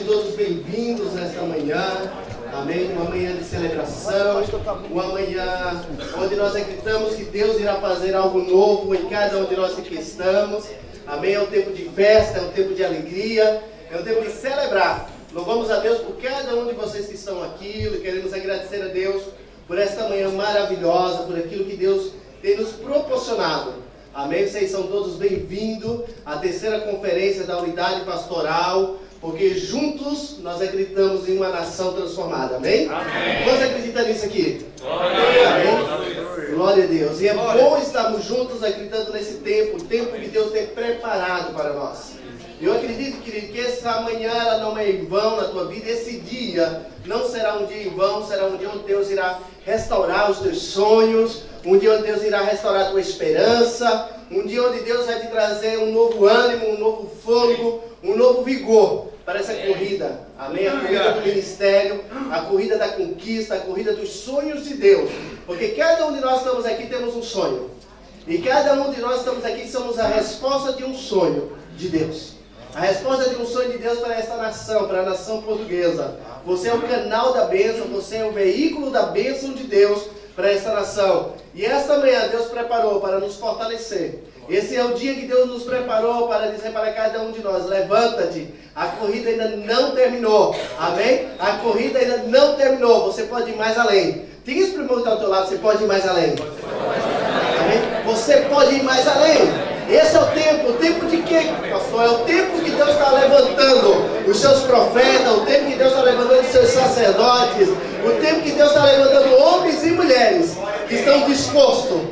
todos bem-vindos nesta manhã. Amém? Uma manhã de celebração, uma manhã onde nós acreditamos que Deus irá fazer algo novo em cada um de nós que estamos. Amém? É um tempo de festa, é um tempo de alegria, é um tempo de celebrar. Louvamos a Deus por cada um de vocês que estão aqui e queremos agradecer a Deus por esta manhã maravilhosa, por aquilo que Deus tem nos proporcionado. Amém? Vocês são todos bem-vindos à terceira conferência da unidade pastoral, porque juntos nós acreditamos em uma nação transformada. Amém? Amém. Quantos acreditam nisso aqui? Amém. Glória a Deus. E é bom estarmos juntos acreditando nesse tempo, o tempo que Deus tem preparado para nós. Eu acredito, querido, que essa manhã ela não é em vão na tua vida. Esse dia não será um dia em vão, será um dia onde Deus irá restaurar os teus sonhos, um dia onde Deus irá restaurar a tua esperança, um dia onde Deus vai te trazer um novo ânimo, um novo fôlego, um novo vigor para essa corrida. Amém? A corrida do ministério, a corrida da conquista, a corrida dos sonhos de Deus. Porque cada um de nós estamos aqui temos um sonho. E cada um de nós estamos aqui somos a resposta de um sonho de Deus. A resposta de um sonho de Deus para essa nação, para a nação portuguesa. Você é o canal da bênção, você é o veículo da bênção de Deus para essa nação. E esta manhã Deus preparou para nos fortalecer. Esse é o dia que Deus nos preparou para dizer para cada um de nós: levanta-te, a corrida ainda não terminou. Amém? A corrida ainda não terminou, você pode ir mais além. Diga isso para o irmão que está ao teu lado: você pode ir mais além. Amém? Você pode ir mais além. Esse é o tempo de quê, pastor? É o tempo que Deus está levantando os seus profetas, o tempo que Deus está levantando os seus sacerdotes, o tempo que Deus está levantando homens e mulheres que estão dispostos,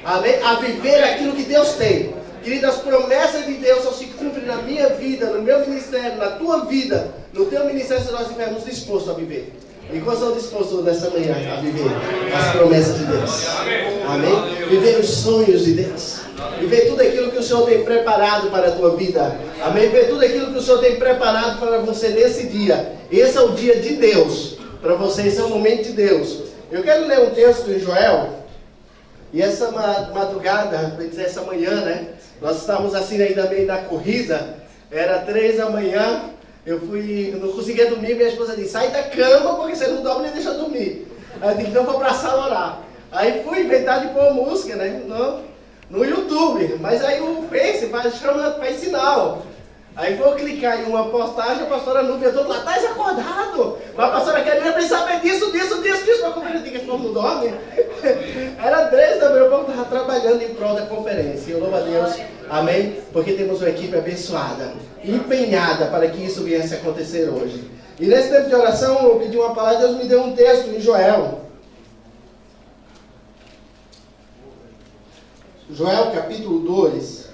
amém, a viver aquilo que Deus tem. Queridas, as promessas de Deus só se cumprem na minha vida, no meu ministério, na tua vida, no teu ministério, se nós estivermos dispostos a viver. E quantos estão dispostos nessa manhã a viver as promessas de Deus? Amém? Viver os sonhos de Deus. Viver tudo aquilo que o Senhor tem preparado para a tua vida. Amém? Viver tudo aquilo que o Senhor tem preparado para você nesse dia. Esse é o dia de Deus. Para você, esse é o momento de Deus. Eu quero ler um texto em Joel. E essa madrugada, para dizer essa manhã, né? Nós estávamos assim ainda meio na corrida. Era 3 da manhã. Eu não conseguia dormir. Minha esposa disse: sai da cama, porque você não dorme nem deixa eu dormir. Aí eu disse: então vou para a sala orar. Aí fui inventar de pôr música, né? No YouTube, mas aí o Face chama para sinal. Aí vou clicar em uma postagem, a pastora Núbia toda lá: estás acordado? Mas a pastora Karina precisa saber disso. Mas como eu digo, esse povo não dorme? Era 3 da manhã, o povo estava trabalhando em prol da conferência. Eu louvo a Deus, amém? Porque temos uma equipe abençoada, empenhada para que isso viesse a acontecer hoje. E nesse tempo de oração, eu pedi uma palavra, Deus me deu um texto em Joel. Joel capítulo 2.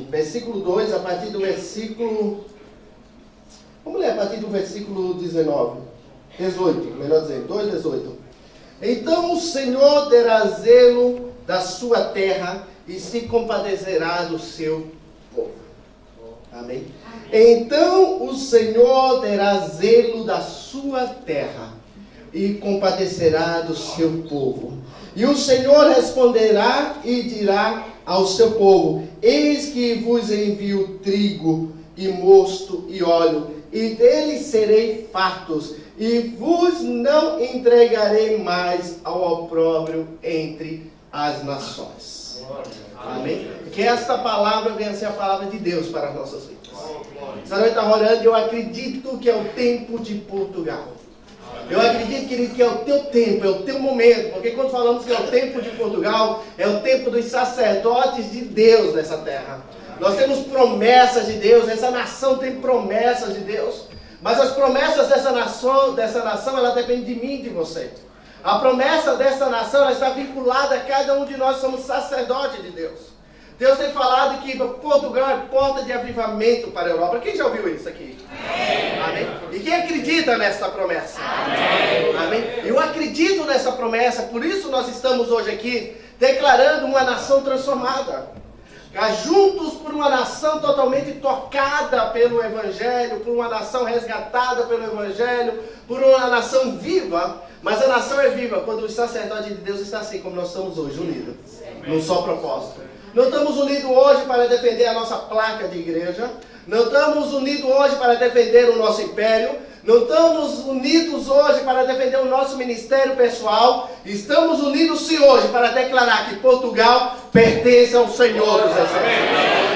Versículo 2, a partir do versículo... Vamos ler a partir do versículo 18, melhor dizendo, 2:18. Então o Senhor terá zelo da sua terra e se compadecerá do seu povo. Amém? Então o Senhor terá zelo da sua terra e compadecerá do seu povo. E o Senhor responderá e dirá ao seu povo: eis que vos envio trigo e mosto e óleo, e deles serei fartos, e vos não entregarei mais ao opróbrio entre as nações. Amém? Que esta palavra venha a ser a palavra de Deus para as nossas vidas. Essa noite está orando, eu acredito que é o tempo de Portugal. Eu acredito, querido, que é o teu tempo, é o teu momento. Porque quando falamos que é o tempo de Portugal, é o tempo dos sacerdotes de Deus nessa terra. Nós temos promessas de Deus, essa nação tem promessas de Deus. Mas as promessas dessa nação, ela depende de mim e de você. A promessa dessa nação, ela está vinculada a cada um de nós, somos sacerdotes de Deus. Deus tem falado que Portugal é porta de avivamento para a Europa. Quem já ouviu isso aqui? Amém? E quem acredita nessa promessa? Amém? Eu acredito nessa promessa, por isso nós estamos hoje aqui declarando uma nação transformada. Juntos por uma nação totalmente tocada pelo Evangelho, por uma nação resgatada pelo Evangelho, por uma nação viva. Mas a nação é viva quando o sacerdote de Deus está assim, como nós estamos hoje, unidos, num só propósito. Não estamos unidos hoje para defender a nossa placa de igreja. Não estamos unidos hoje para defender o nosso império. Não estamos unidos hoje para defender o nosso ministério pessoal. Estamos unidos sim hoje para declarar que Portugal pertence ao Senhor dos Exércitos.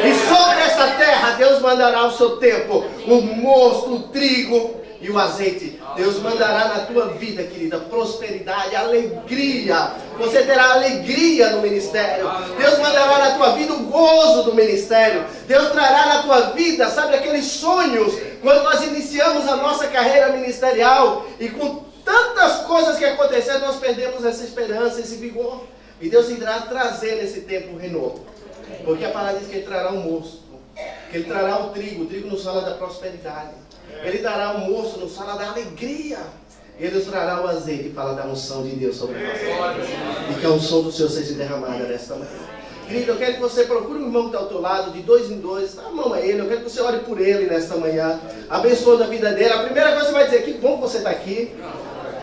E sobre essa terra Deus mandará o seu tempo, o mosto, o trigo e o azeite. Deus mandará na tua vida, querida, prosperidade, alegria. Você terá alegria no ministério. Deus mandará na tua vida o gozo do ministério. Deus trará na tua vida, sabe, aqueles sonhos. Quando nós iniciamos a nossa carreira ministerial e com tantas coisas que aconteceram, nós perdemos essa esperança, esse vigor. E Deus irá trazer nesse tempo um renovo. Porque a palavra diz que Ele trará o mosto, que Ele trará o trigo nos fala da prosperidade. Ele dará o mosto, nos fala da alegria. Ele nos trará o azeite e fala da unção de Deus sobre nós. E que a unção do Senhor seja derramada nesta manhã. Querido, eu quero que você procure um irmão que está ao teu lado, de 2 em 2, dá a mão a ele. Eu quero que você ore por ele nesta manhã, abençoando a vida dele. A primeira coisa que você vai dizer, que bom que você está aqui.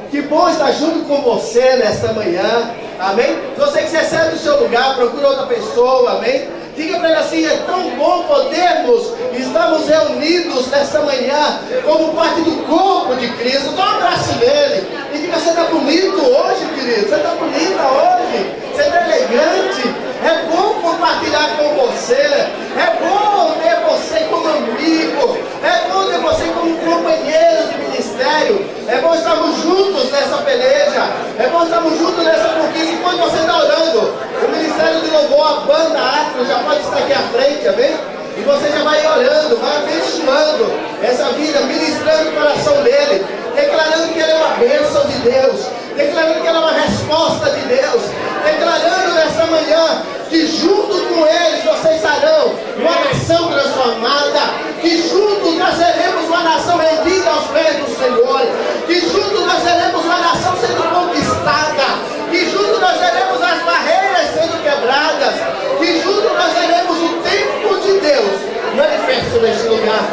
Que bom estar junto com você nesta manhã. Amém? Se você quiser sair do seu lugar, procure outra pessoa. Amém? Diga para ele assim, é tão bom podermos estarmos reunidos nesta manhã como parte do corpo de Cristo. Dá um abraço nele e diga, você está bonito hoje, querido. Você está bonita hoje. Você está elegante. É bom compartilhar com você. É bom ter você como amigo. É bom ter você como companheiro de ministério. É bom estarmos juntos nessa peleja. É bom estarmos juntos nessa conquista. Enquanto você está orando, o Ministério de Louvor, a banda Atro, já pode estar aqui à frente, amém? E você já vai orando, vai abençoando essa vida, ministrando o coração dele, declarando que ele é uma bênção de Deus, declarando que ele é uma resposta de Deus, declarando nessa manhã que junto com eles vocês serão uma nação transformada, que juntos nós seremos uma nação rendida aos pés do Senhor, que juntos nós seremos uma nação sendo conquistada, que juntos nós seremos as barreiras sendo quebradas, que juntos nós seremos o tempo de Deus manifesto neste lugar.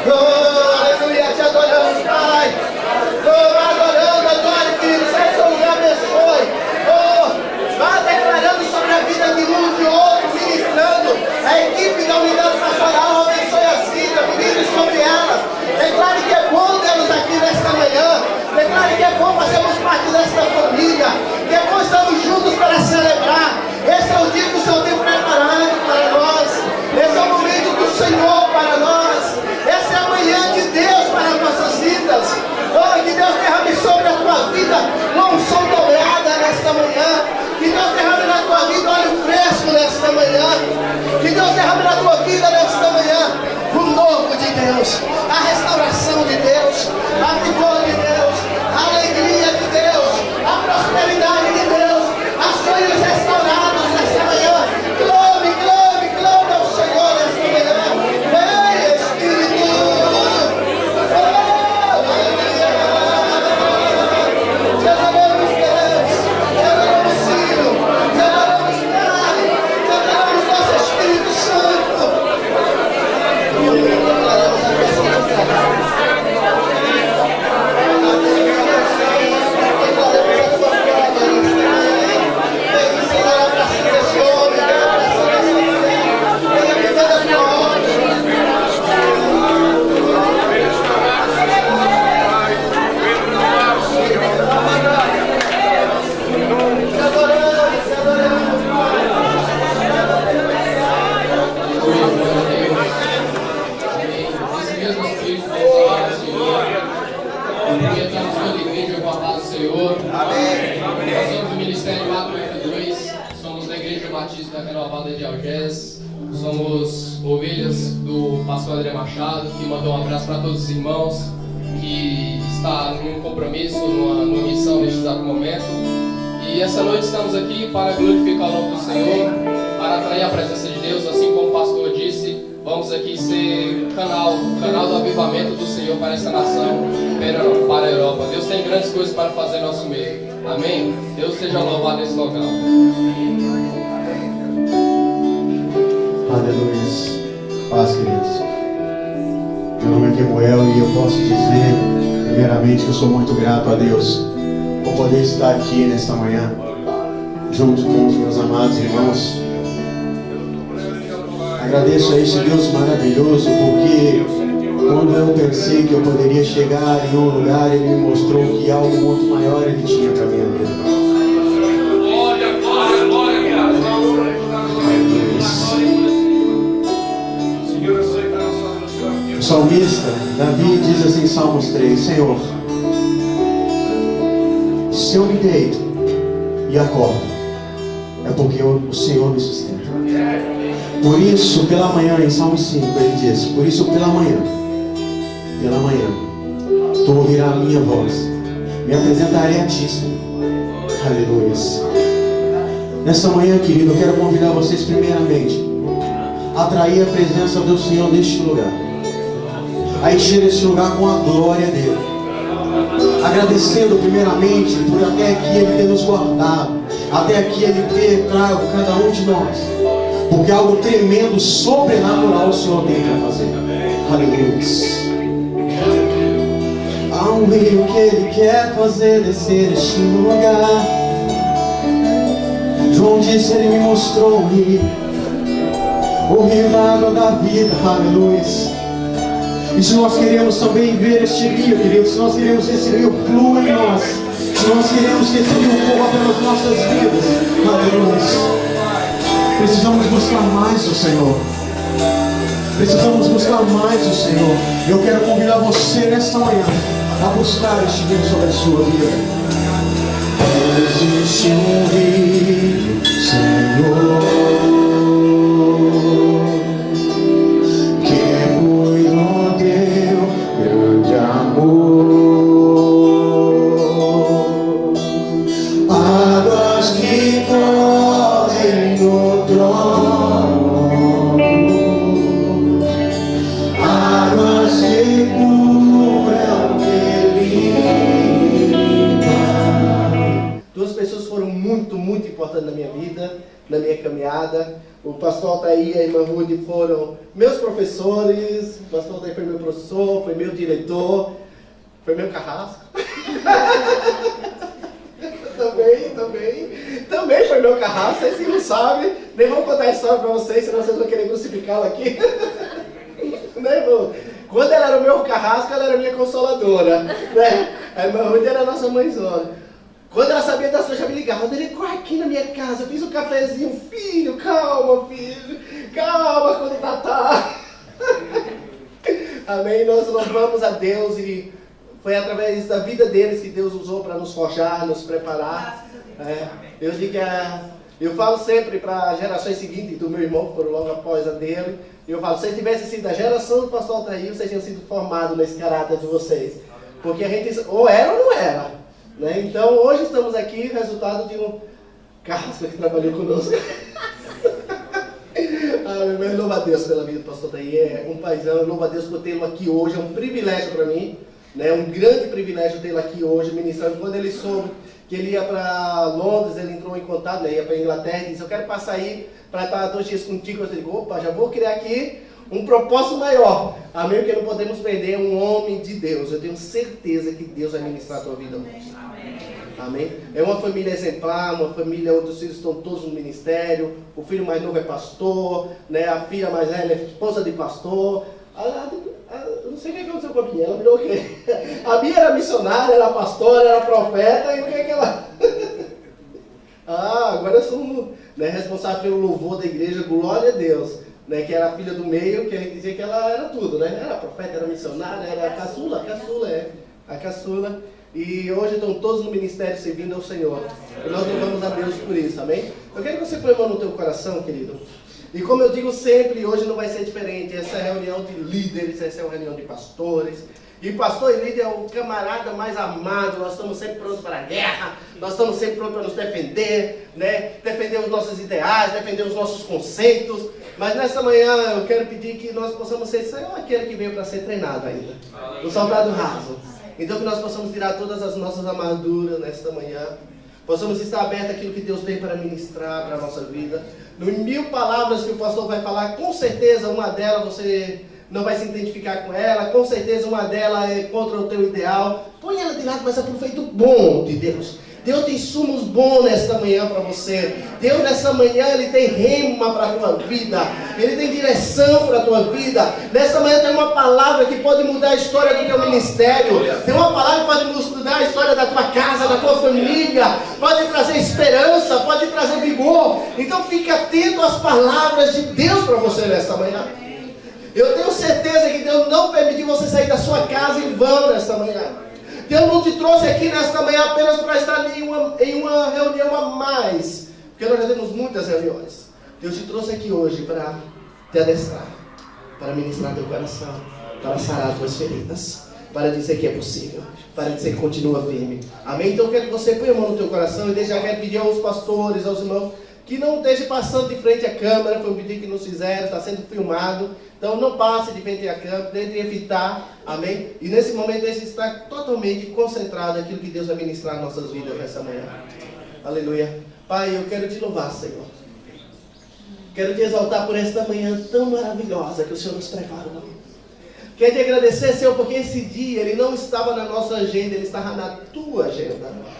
Oh, aleluia, te adoramos, Pai. Oh, adorando, adore, querido, sai do seu lugar, abençoe. Oh, vá declarando sobre a vida de um de outro, ministrando. A equipe da unidade pastoral abençoe as vidas, ministre sobre elas. Declare que é bom termos aqui nesta manhã. Declare que é bom fazermos parte desta família. Que é bom estarmos juntos para celebrar. Esse é o dia que o Senhor tem preparado para nós. Esse é o momento do Senhor para nós. Essa é a manhã de Deus para as nossas vidas. Oh, que Deus derrame sobre a tua vida uma unção dobrada nesta manhã. Que Deus derrame na tua vida óleo fresco nesta manhã. Que Deus derrame na tua vida nesta manhã o novo de Deus, a restauração de Deus, a vigor de Deus, a alegria de Deus, a prosperidade de Deus, a sonhos restaurados nesta manhã. Clame, clame, clame ao Senhor nesta manhã. Vem, Espírito. Te adoramos, Deus. Te adoramos, Filho. Te adoramos, Pai. Te adoramos, nosso Espírito Santo. Declaramos a presença. Somos ovelhas do pastor André Machado, que mandou um abraço para todos os irmãos, que está num compromisso, numa missão neste exato momento. E essa noite estamos aqui para glorificar o nome do Senhor, para atrair a presença de Deus, assim como o pastor disse. Vamos aqui ser canal do avivamento do Senhor para essa nação, para a Europa. Deus tem grandes coisas para fazer em nosso meio. Amém? Deus seja louvado nesse local. Aleluia. Paz, queridos. Meu nome é Kemuel e eu posso dizer, primeiramente, que eu sou muito grato a Deus. Como poder estar aqui nesta manhã, junto com os meus amados irmãos. Agradeço a esse Deus maravilhoso, porque quando eu pensei que eu poderia chegar em um lugar, Ele me mostrou que algo muito maior Ele tinha para a minha vida. O salmista Davi diz assim em Salmos 3: Senhor, se eu me deito e acordo, é porque o Senhor me sustenta. Por isso, pela manhã, em Salmo 5, ele diz: por isso, pela manhã, tu ouvirás a minha voz, me apresentarei a ti, Senhor. Aleluia. Nesta manhã, querido, eu quero convidar vocês primeiramente a atrair a presença do Senhor neste lugar, a encher este lugar com a glória dele, agradecendo primeiramente por até aqui Ele ter nos guardado, até aqui Ele ter trago cada um de nós, porque algo tremendo, sobrenatural o Senhor tem para fazer. Aleluia. Há um rio que Ele quer fazer descer este lugar. João disse, Ele me mostrou o rio da água da vida. Aleluia. E se nós queremos também ver este rio, queridos, se nós queremos que esse rio flua em nós, se nós queremos que esse rio corra pelas nossas vidas, aleluia, precisamos buscar mais o Senhor. Precisamos buscar mais o Senhor. Eu quero convidar você nesta manhã a buscar este rio sobre a sua vida. Existe um rio, Senhor, que foi no teu grande amor. Águas que correm no trono, águas que curam, que limpam. Duas pessoas foram muito importantes na minha vida, na minha caminhada. O pastor Altair e a irmã Rude foram meus professores. O pastor Altair foi meu professor, foi meu diretor, foi meu carrasco. Também foi meu carrasco. Vocês não sabem, nem vou contar a história para vocês, senão vocês vão querer crucificá-la aqui. Né, irmão? Quando ela era o meu carrasco, ela era minha consoladora, né? A irmã Rude era a nossa mãezona. Quando ela sabia das coisas, já me ligava. Ele corre aqui na minha casa, eu fiz um cafezinho. Filho, calma, quando tá. Amém? Nós louvamos a Deus e foi através da vida deles que Deus usou para nos forjar, nos preparar. Eu falo sempre para as gerações seguintes do meu irmão, que foram logo após a dele. Eu falo, se ele tivesse sido da geração do pastor Altair, vocês tinham sido formados nesse caráter de vocês. Porque a gente ou era ou não era. Né? Então hoje estamos aqui, resultado de um carrasco que trabalhou conosco. Mas louvo a Deus pela vida do pastor Altair, é um paizão, louvo a Deus por tê-lo aqui hoje, é um privilégio para mim, né? Um grande privilégio tê-lo aqui hoje ministrando. Quando ele soube que ele ia para Londres, ele entrou em contato, né? Ia para a Inglaterra e disse, eu quero passar aí para estar 2 dias contigo. Eu digo, opa, já vou criar aqui um propósito maior. Amém? Porque não podemos perder um homem de Deus. Eu tenho certeza que Deus vai ministrar a tua vida hoje. Amém? É uma família exemplar, uma família onde os filhos estão todos no ministério. O filho mais novo é pastor, né? A filha mais velha é esposa de pastor. Eu não sei o que aconteceu com a Bia. Ela virou o quê? A Bia era missionária, era pastora, era profeta. E o que é que ela... agora eu sou, né, responsável pelo louvor da igreja. Glória a Deus. Né, que era a filha do meio, que a gente dizia que ela era tudo, né? Era profeta, era missionária, era a caçula, a caçula. E hoje estão todos no ministério servindo ao Senhor. E nós louvamos a Deus por isso, amém? Eu quero que você põe a mão no teu coração, querido. E como eu digo sempre, hoje não vai ser diferente. Essa é a reunião de líderes, essa é a reunião de pastores. E pastor e líder é o camarada mais amado. Nós estamos sempre prontos para a guerra. Nós estamos sempre prontos para nos defender, né? Defender os nossos ideais, defender os nossos conceitos. Mas nessa manhã eu quero pedir que nós possamos ser só aquele que veio para ser treinado ainda. O soldado raso. Então que nós possamos tirar todas as nossas armaduras nesta manhã. Possamos estar abertos àquilo que Deus tem para ministrar para a nossa vida. No 1000 palavras que o pastor vai falar, com certeza uma delas você não vai se identificar com ela. Com certeza uma delas é contra o teu ideal. Põe ela de lado, mas é para o feito bom de Deus. Deus tem insumos bons nesta manhã para você. Deus nessa manhã Ele tem rema para a tua vida. Ele tem direção para a tua vida. Nessa manhã tem uma palavra que pode mudar a história do teu ministério. Tem uma palavra que pode mudar a história da tua casa, da tua família. Pode trazer esperança, pode trazer vigor. Então fique atento às palavras de Deus para você nesta manhã. Eu tenho certeza que Deus não permitiu você sair da sua casa em vão nesta manhã. Deus não te trouxe aqui nesta manhã apenas para estar em uma reunião a mais, porque nós já temos muitas reuniões. Deus te trouxe aqui hoje para te adestrar, para ministrar teu coração, para sarar tuas feridas, para dizer que é possível, para dizer que continua firme. Amém? Então eu quero que você ponha a mão no teu coração e já quero pedir aos pastores, aos irmãos, que não esteja passando de frente à câmera. Foi um pedido que nos fizeram, está sendo filmado. Então não passe de frente à câmera, tente evitar, amém? E nesse momento deixe estar totalmente concentrado naquilo que Deus vai ministrar em nossas vidas nessa manhã. Aleluia. Pai, eu quero te louvar, Senhor. Quero te exaltar por esta manhã tão maravilhosa que o Senhor nos preparou. Quero te agradecer, Senhor, porque esse dia ele não estava na nossa agenda, ele estava na tua agenda.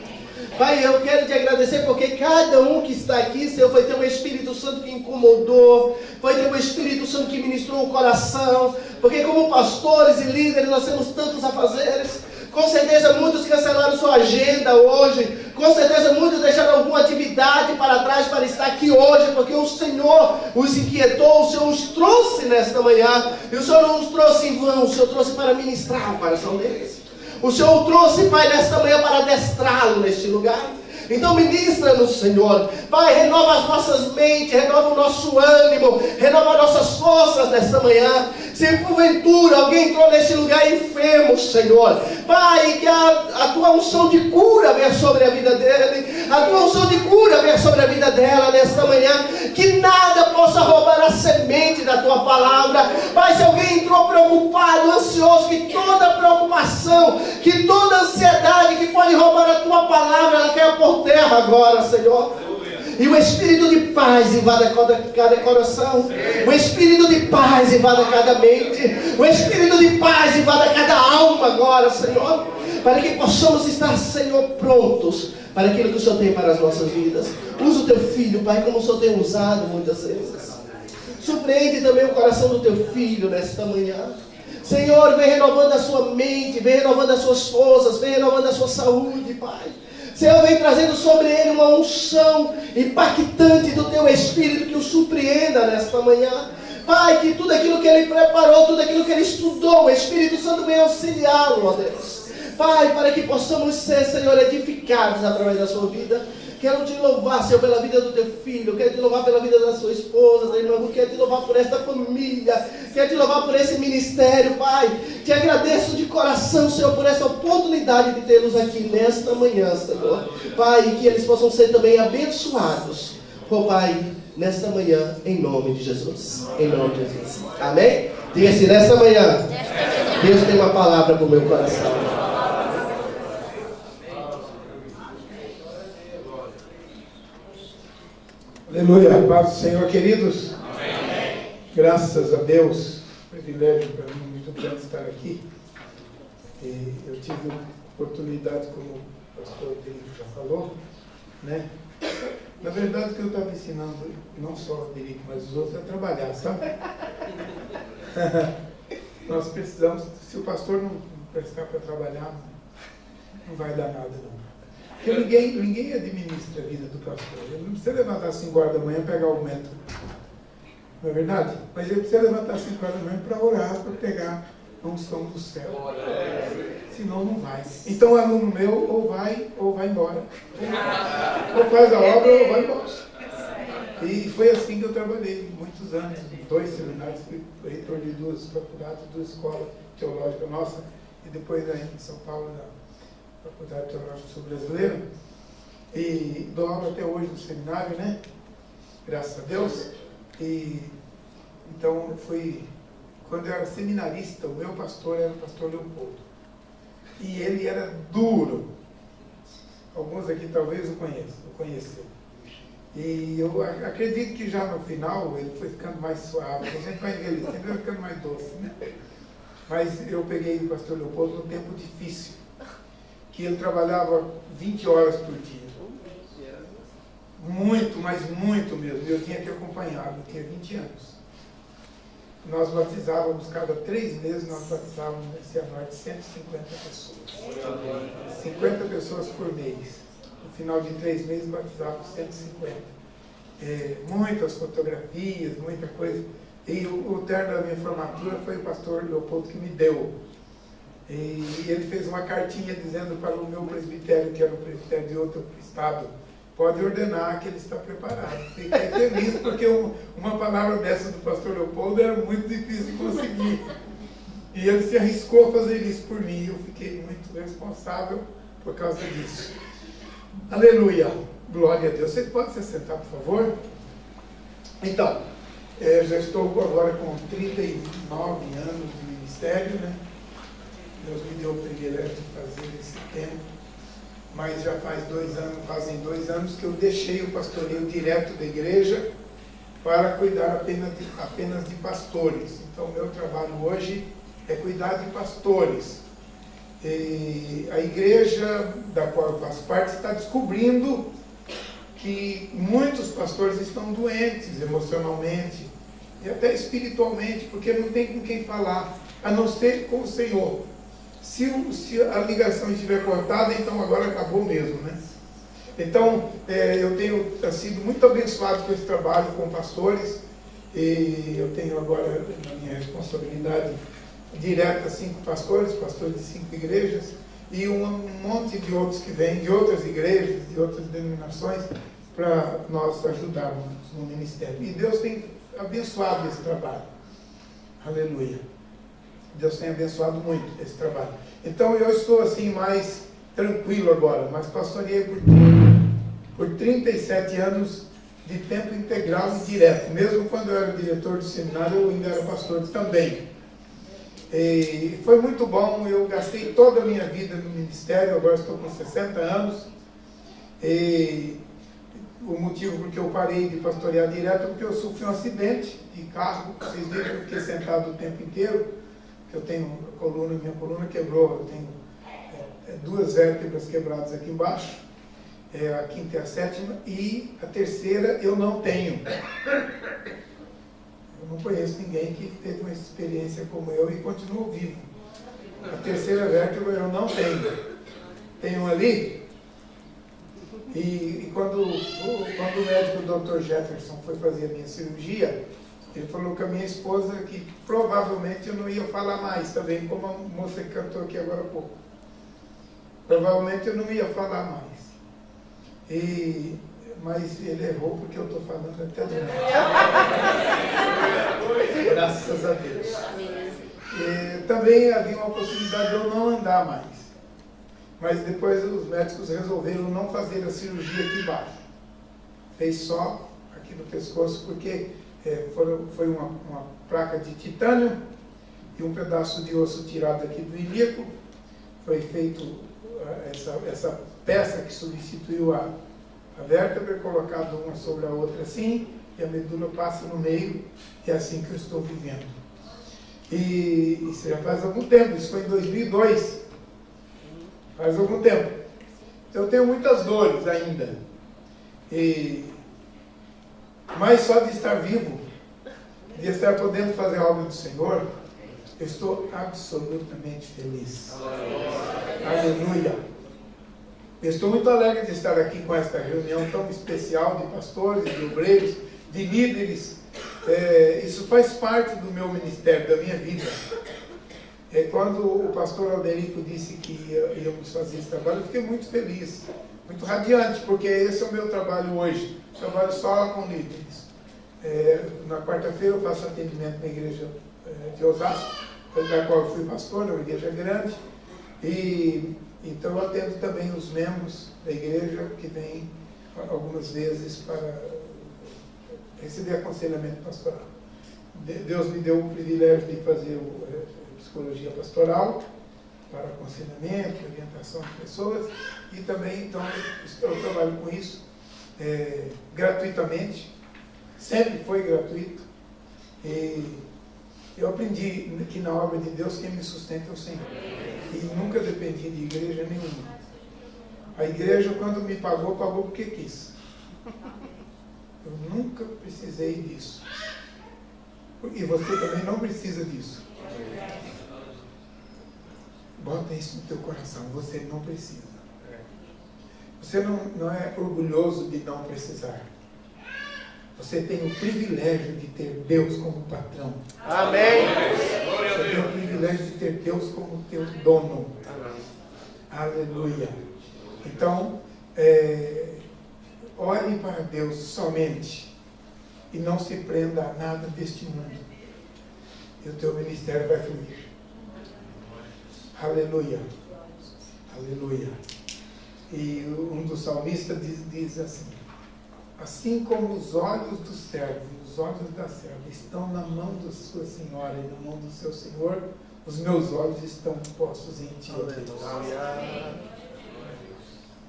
Pai, eu quero te agradecer porque cada um que está aqui, Senhor, foi ter um Espírito Santo que incomodou, foi ter um Espírito Santo que ministrou o coração, porque como pastores e líderes nós temos tantos afazeres. Com certeza muitos cancelaram sua agenda hoje, com certeza muitos deixaram alguma atividade para trás para estar aqui hoje, porque o Senhor os inquietou, o Senhor os trouxe nesta manhã, e o Senhor não os trouxe em vão, o Senhor trouxe para ministrar o coração deles. O Senhor o trouxe, Pai, nesta manhã para adestrá-lo neste lugar. Então ministra-nos, Senhor. Pai, renova as nossas mentes, renova o nosso ânimo, renova as nossas forças nesta manhã. Se porventura alguém entrou neste lugar enfermo, Senhor, Pai, que a tua unção de cura venha sobre a vida dele, a tua unção de cura venha sobre a vida dela nesta manhã, que nada possa roubar a semente da tua palavra. Pai, se alguém entrou preocupado, ansioso, que toda preocupação, que toda ansiedade que pode roubar a tua palavra, ela caia por terra agora, Senhor. E o Espírito de paz invada cada coração. O Espírito de paz invada cada mente. O Espírito de paz invada cada alma agora, Senhor. Para que possamos estar, Senhor, prontos para aquilo que o Senhor tem para as nossas vidas. Usa o teu filho, Pai, como o Senhor tem usado muitas vezes. Surpreende também o coração do teu filho nesta manhã. Senhor, vem renovando a sua mente, vem renovando as suas forças, vem renovando a sua saúde, Pai. Senhor, vem trazendo sobre ele uma unção impactante do teu Espírito que o surpreenda nesta manhã. Pai, que tudo aquilo que ele preparou, tudo aquilo que ele estudou, o Espírito Santo vem auxiliá-lo, ó Deus. Pai, para que possamos ser, Senhor, edificados através da sua vida. Quero te louvar, Senhor, pela vida do teu filho. Quero te louvar pela vida da sua esposa, da irmã. Quero te louvar por esta família. Quero te louvar por esse ministério, Pai. Te agradeço de coração, Senhor, por essa oportunidade de tê-los aqui nesta manhã, Senhor. Pai, que eles possam ser também abençoados. Oh, Pai, nesta manhã, em nome de Jesus. Em nome de Jesus. Amém? Diga assim, nesta manhã, Deus tem uma palavra para o meu coração. Aleluia, paz do Senhor, queridos. Amém. Graças a Deus, privilégio para mim muito grande estar aqui. E eu tive oportunidade, como o pastor Felipe já falou, né? Na verdade, que eu estava ensinando não só o Felipe, mas os outros a trabalhar, sabe? Nós precisamos, se o pastor não prestar para trabalhar, não vai dar nada, não. Porque ninguém administra a vida do pastor. Ele não precisa levantar às 5 horas da manhã e pegar o metro. Não é verdade? Mas ele precisa levantar às 5 horas da manhã para orar, para pegar a unção do céu. Senão não vai. Então o aluno meu ou vai embora. Ou faz a obra ou vai embora. E foi assim que eu trabalhei muitos anos. 2 seminários, fui reitor de 2 faculdades, 2 escolas teológicas nossas. E depois aí em São Paulo, na Faculdade Teológica Sul-Brasileira, e dou aula até hoje no seminário, né? Graças a Deus. E então quando eu era seminarista, o meu pastor era o pastor Leopoldo. E ele era duro. Alguns aqui talvez o conheçam. E eu acredito que já no final ele foi ficando mais suave. A gente vai envelhecendo, ele vai ficando mais doce, né? Mas eu peguei o pastor Leopoldo num tempo difícil. que ele trabalhava 20 horas por dia. Muito, mas muito mesmo. Eu tinha que acompanhar, eu tinha 20 anos. Nós batizávamos, cada 3 meses, nós batizávamos nesse anuário 150 pessoas. 50 pessoas por mês. No final de 3 meses, batizávamos 150. Muitas fotografias, muita coisa. E o terno da minha formatura foi o pastor Leopoldo que me deu. E ele fez uma cartinha dizendo para o meu presbitério, que era o presbitério de outro estado, pode ordenar que ele está preparado. Fiquei feliz porque uma palavra dessa do pastor Leopoldo era muito difícil de conseguir. E ele se arriscou a fazer isso por mim. E eu fiquei muito responsável por causa disso. Aleluia! Glória a Deus. Você pode se sentar, por favor? Então, já estou agora com 39 anos de ministério, né? Deus me deu o privilégio de fazer esse tempo. Mas já fazem 2 anos que eu deixei o pastoreio direto da igreja para cuidar apenas de pastores. Então, o meu trabalho hoje é cuidar de pastores. E a igreja da qual eu faço parte está descobrindo que muitos pastores estão doentes emocionalmente e até espiritualmente, porque não tem com quem falar, a não ser com o Senhor. Se a ligação estiver cortada, então agora acabou mesmo, né? Então, eu tenho sido muito abençoado com esse trabalho com pastores, e eu tenho agora na minha responsabilidade direta 5 pastores de 5 igrejas, e um monte de outros que vêm de outras igrejas, de outras denominações, para nós ajudarmos no ministério. E Deus tem abençoado esse trabalho. Aleluia. Deus tem abençoado muito esse trabalho. Então eu estou assim mais tranquilo agora, mas pastoreei por 37 anos de tempo integral e direto. Mesmo quando eu era diretor do seminário, eu ainda era pastor também. E foi muito bom, eu gastei toda a minha vida no ministério, agora estou com 60 anos. E o motivo porque eu parei de pastorear direto é porque eu sofri um acidente de carro. Vocês viram que eu fiquei sentado o tempo inteiro. Eu tenho minha coluna quebrou, eu tenho 2 vértebras quebradas aqui embaixo, a 5ª e a 7ª, e a 3ª eu não tenho. Eu não conheço ninguém que teve uma experiência como eu e continuou vivo. A 3ª vértebra eu não tenho. Tenho ali, e quando o médico Dr. Jefferson foi fazer a minha cirurgia, ele falou com a minha esposa que provavelmente eu não ia falar mais também, como a moça que cantou aqui agora há pouco. Provavelmente eu não ia falar mais. Mas ele errou porque eu estou falando até demais. Graças a Deus. Também havia uma possibilidade de eu não andar mais. Mas depois os médicos resolveram não fazer a cirurgia aqui embaixo. Fez só aqui no pescoço, porque foi uma placa de titânio e um pedaço de osso tirado aqui do ilíaco. Foi feito essa peça que substituiu a vértebra, colocado uma sobre a outra assim, e a medula passa no meio, e é assim que eu estou vivendo. E isso já faz algum tempo, isso foi em 2002. Faz algum tempo. Então eu tenho muitas dores ainda. Mas só de estar vivo, de estar podendo fazer algo do Senhor, eu estou absolutamente feliz. Aleluia. Eu estou muito alegre de estar aqui com esta reunião tão especial de pastores, de obreiros, de líderes. Isso faz parte do meu ministério, da minha vida. Quando o pastor Alderico disse que íamos fazer esse trabalho, eu fiquei muito feliz, muito radiante, porque esse é o meu trabalho hoje. Eu trabalho só com líderes. Na quarta-feira eu faço atendimento na igreja de Osasco, da qual eu fui pastor, é uma igreja grande, e então eu atendo também os membros da igreja que vêm algumas vezes para receber aconselhamento pastoral. Deus me deu o privilégio de fazer psicologia pastoral para aconselhamento, orientação de pessoas, e também então eu trabalho com isso gratuitamente, sempre foi gratuito, e eu aprendi que na obra de Deus quem me sustenta é o Senhor, e nunca dependi de igreja nenhuma. A igreja, quando me pagou, pagou porque quis. Eu nunca precisei disso. E você também não precisa disso. Bota isso no teu coração, você não precisa. Você não é orgulhoso de não precisar. Você tem o privilégio de ter Deus como patrão. Amém. Você tem o privilégio de ter Deus como teu dono. Aleluia. Então, olhe para Deus somente e não se prenda a nada deste mundo. E o teu ministério vai fluir. Aleluia. Aleluia. E um dos salmistas diz assim: assim como os olhos do servo e os olhos da serva estão na mão da sua senhora e na mão do seu senhor, os meus olhos estão postos em ti, ó Deus.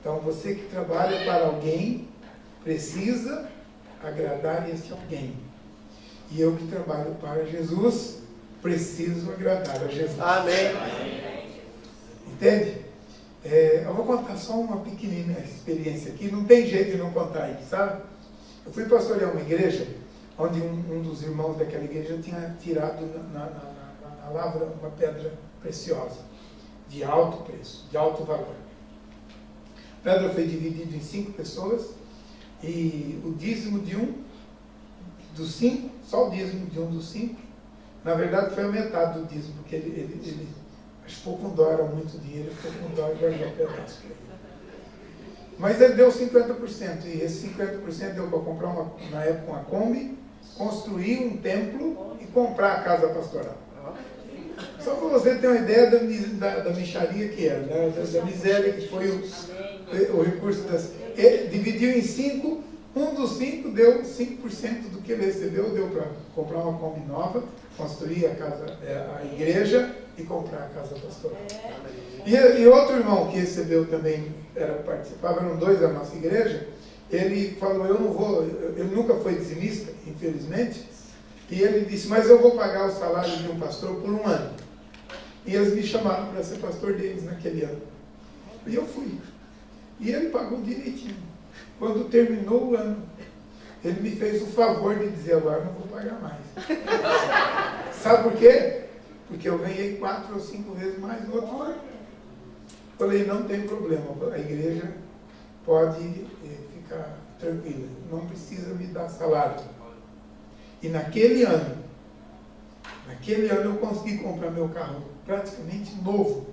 Então você que trabalha para alguém precisa agradar esse alguém. E eu que trabalho para Jesus preciso agradar a Jesus. Amém. Entende? Eu vou contar só uma pequenina experiência aqui, não tem jeito de não contar isso, sabe? Eu fui pastorear uma igreja, onde um dos irmãos daquela igreja tinha tirado na lavra uma pedra preciosa, de alto preço, de alto valor. A pedra foi dividida em 5 pessoas, e o dízimo de um dos 5, só o dízimo de um dos 5, na verdade foi a metade do dízimo, porque ele ficou com dó, era muito dinheiro, ficou com dó e guardou um pedaço. Mas ele deu 50%, e esse 50% deu para comprar, na época, uma Kombi, construir um templo e comprar a casa pastoral. Só para você ter uma ideia da mixaria que era, né? da miséria que foi o recurso das... Ele dividiu em 5, um dos 5 deu 5% do que ele recebeu, deu para comprar uma Kombi nova, construir a igreja e comprar a casa pastoral. E outro irmão que recebeu também, participava, eram 2 da nossa igreja, ele falou, ele nunca foi dizimista, infelizmente, e ele disse, mas eu vou pagar o salário de um pastor por 1 ano. E eles me chamaram para ser pastor deles naquele ano. E eu fui. E ele pagou direitinho. Quando terminou o ano, ele me fez o favor de dizer, agora não vou pagar mais. Sabe por quê? Porque eu ganhei 4 ou 5 vezes mais no outro ano. Falei, não tem problema, a igreja pode ficar tranquila, não precisa me dar salário. E naquele ano eu consegui comprar meu carro praticamente novo.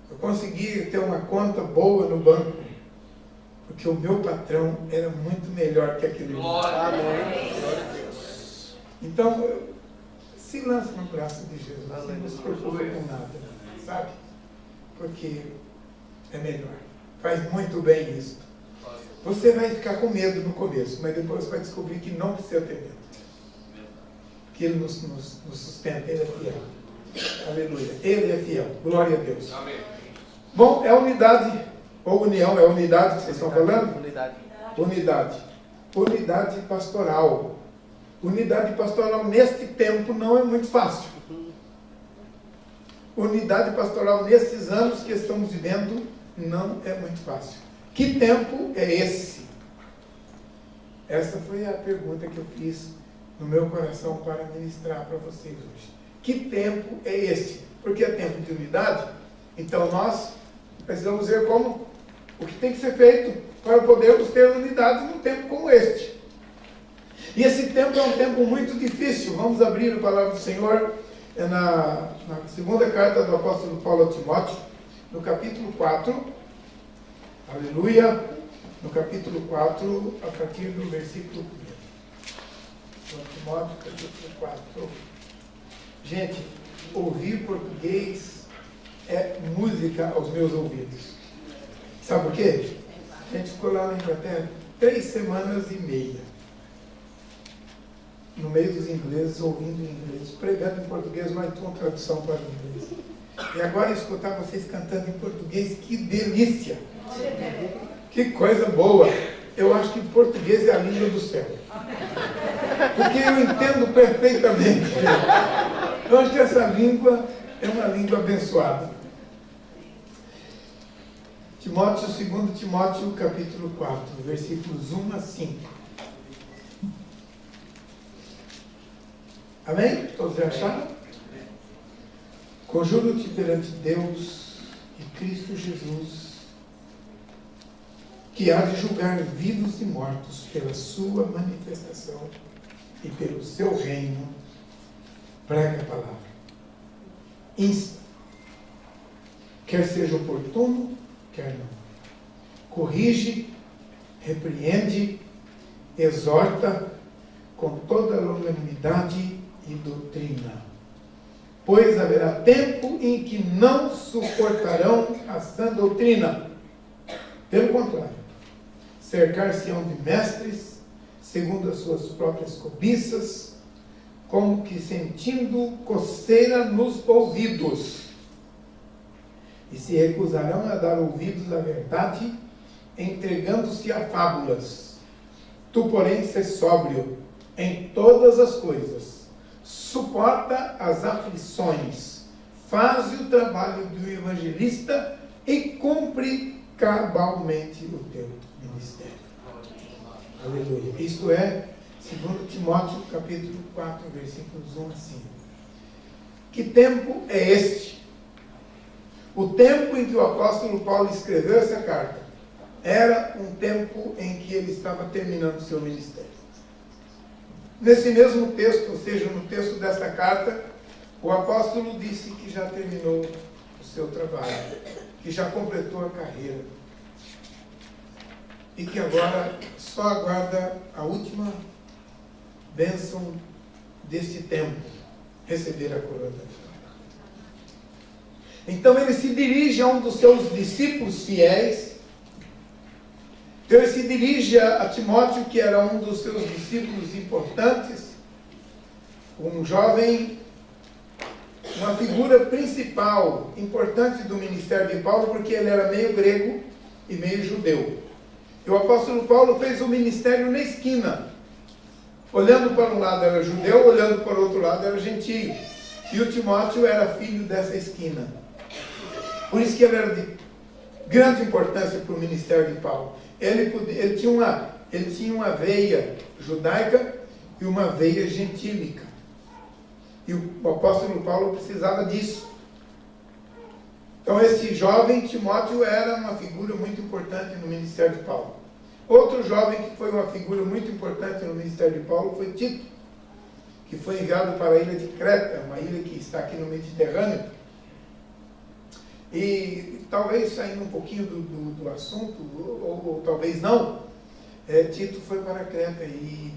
Eu consegui ter uma conta boa no banco, porque o meu patrão era muito melhor que aquele irmão. Então, se lança no braço de Jesus, não se preocupa com nada, sabe? Porque é melhor. Faz muito bem isso. Você vai ficar com medo no começo, mas depois vai descobrir que não precisa ter medo. Que Ele nos sustenta, Ele é fiel. Aleluia. Ele é fiel. Glória a Deus. Amém. Bom, é unidade, ou união, é unidade que vocês estão falando? Unidade. Unidade pastoral. Unidade pastoral neste tempo não é muito fácil. Unidade pastoral nesses anos que estamos vivendo não é muito fácil. Que tempo é esse? Essa foi a pergunta que eu fiz no meu coração para ministrar para vocês hoje. Que tempo é esse? Porque é tempo de unidade, então nós precisamos ver o que tem que ser feito para podermos ter unidade num tempo como este. E esse tempo é um tempo muito difícil. Vamos abrir a palavra do Senhor na segunda carta do apóstolo Paulo a Timóteo, no capítulo 4. Aleluia. No capítulo 4, a partir do versículo 1. Timóteo, capítulo 4. Gente, ouvir português é música aos meus ouvidos. Sabe por quê? A gente ficou lá na Inglaterra 3 semanas e meia. No meio dos ingleses, ouvindo em inglês, pregando em português, mas com tradução para o inglês. E agora escutar vocês cantando em português, que delícia! Que coisa boa! Eu acho que português é a língua do céu. Porque eu entendo perfeitamente. Eu acho que essa língua é uma língua abençoada. Timóteo, 2 Timóteo, capítulo 4, versículos 1 a 5. Amém? Todos já acharam? Conjuro-te perante Deus e Cristo Jesus, que há de julgar vivos e mortos pela sua manifestação e pelo seu reino. Prega a palavra. Insta. Quer seja oportuno, quer não. Corrige, repreende, exorta com toda longanimidade e doutrina. Pois haverá tempo em que não suportarão a sã doutrina. Pelo contrário, cercar-se-ão de mestres, segundo as suas próprias cobiças, como que sentindo coceira nos ouvidos. E se recusarão a dar ouvidos à verdade, entregando-se a fábulas. Tu, porém, sê sóbrio em todas as coisas. Suporta as aflições, faz o trabalho do evangelista e cumpre cabalmente o teu ministério. Aleluia. Isto é 2 Timóteo, capítulo 4, versículos 1 a 5. Que tempo é este? O tempo em que o apóstolo Paulo escreveu essa carta era um tempo em que ele estava terminando o seu ministério. Nesse mesmo texto, ou seja, no texto desta carta, o apóstolo disse que já terminou o seu trabalho, que já completou a carreira e que agora só aguarda a última bênção deste tempo, receber a coroa da vida. Então ele se dirige a um dos seus discípulos fiéis. Então ele se dirige a Timóteo, que era um dos seus discípulos importantes, um jovem, uma figura principal, importante do ministério de Paulo, porque ele era meio grego e meio judeu. E o apóstolo Paulo fez o ministério na esquina. Olhando para um lado era judeu, olhando para o outro lado era gentio. E o Timóteo era filho dessa esquina. Por isso que ele era de grande importância para o ministério de Paulo. Ele tinha uma veia judaica e uma veia gentílica. E o apóstolo Paulo precisava disso. Então esse jovem Timóteo era uma figura muito importante no ministério de Paulo. Outro jovem que foi uma figura muito importante no ministério de Paulo foi Tito, que foi enviado para a ilha de Creta, uma ilha que está aqui no Mediterrâneo. E talvez saindo um pouquinho do assunto, ou talvez não, Tito foi para Creta e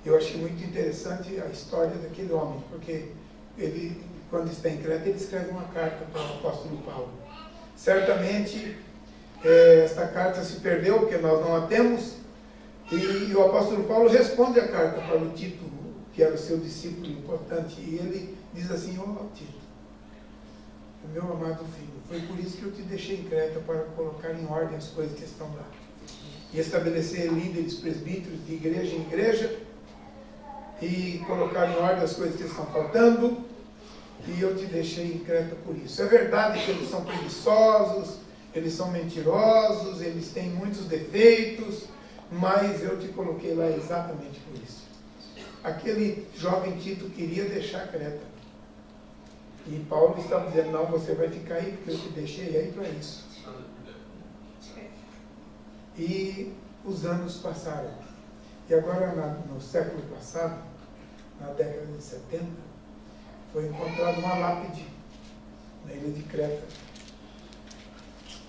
eu achei muito interessante a história daquele homem, porque ele, quando está em Creta, ele escreve uma carta para o apóstolo Paulo. Certamente, esta carta se perdeu, porque nós não a temos, e o apóstolo Paulo responde a carta para o Tito, que era o seu discípulo importante, e ele diz assim: Tito, meu amado filho, foi por isso que eu te deixei em Creta, para colocar em ordem as coisas que estão lá. E estabelecer líderes, presbíteros de igreja em igreja, e colocar em ordem as coisas que estão faltando, e eu te deixei em Creta por isso. É verdade que eles são preguiçosos, eles são mentirosos, eles têm muitos defeitos, mas eu te coloquei lá exatamente por isso. Aquele jovem Tito queria deixar Creta. E Paulo estava dizendo: não, você vai ficar aí, porque eu te deixei aí para isso. E os anos passaram. E agora, no século passado, na década de 70, foi encontrada uma lápide na ilha de Creta.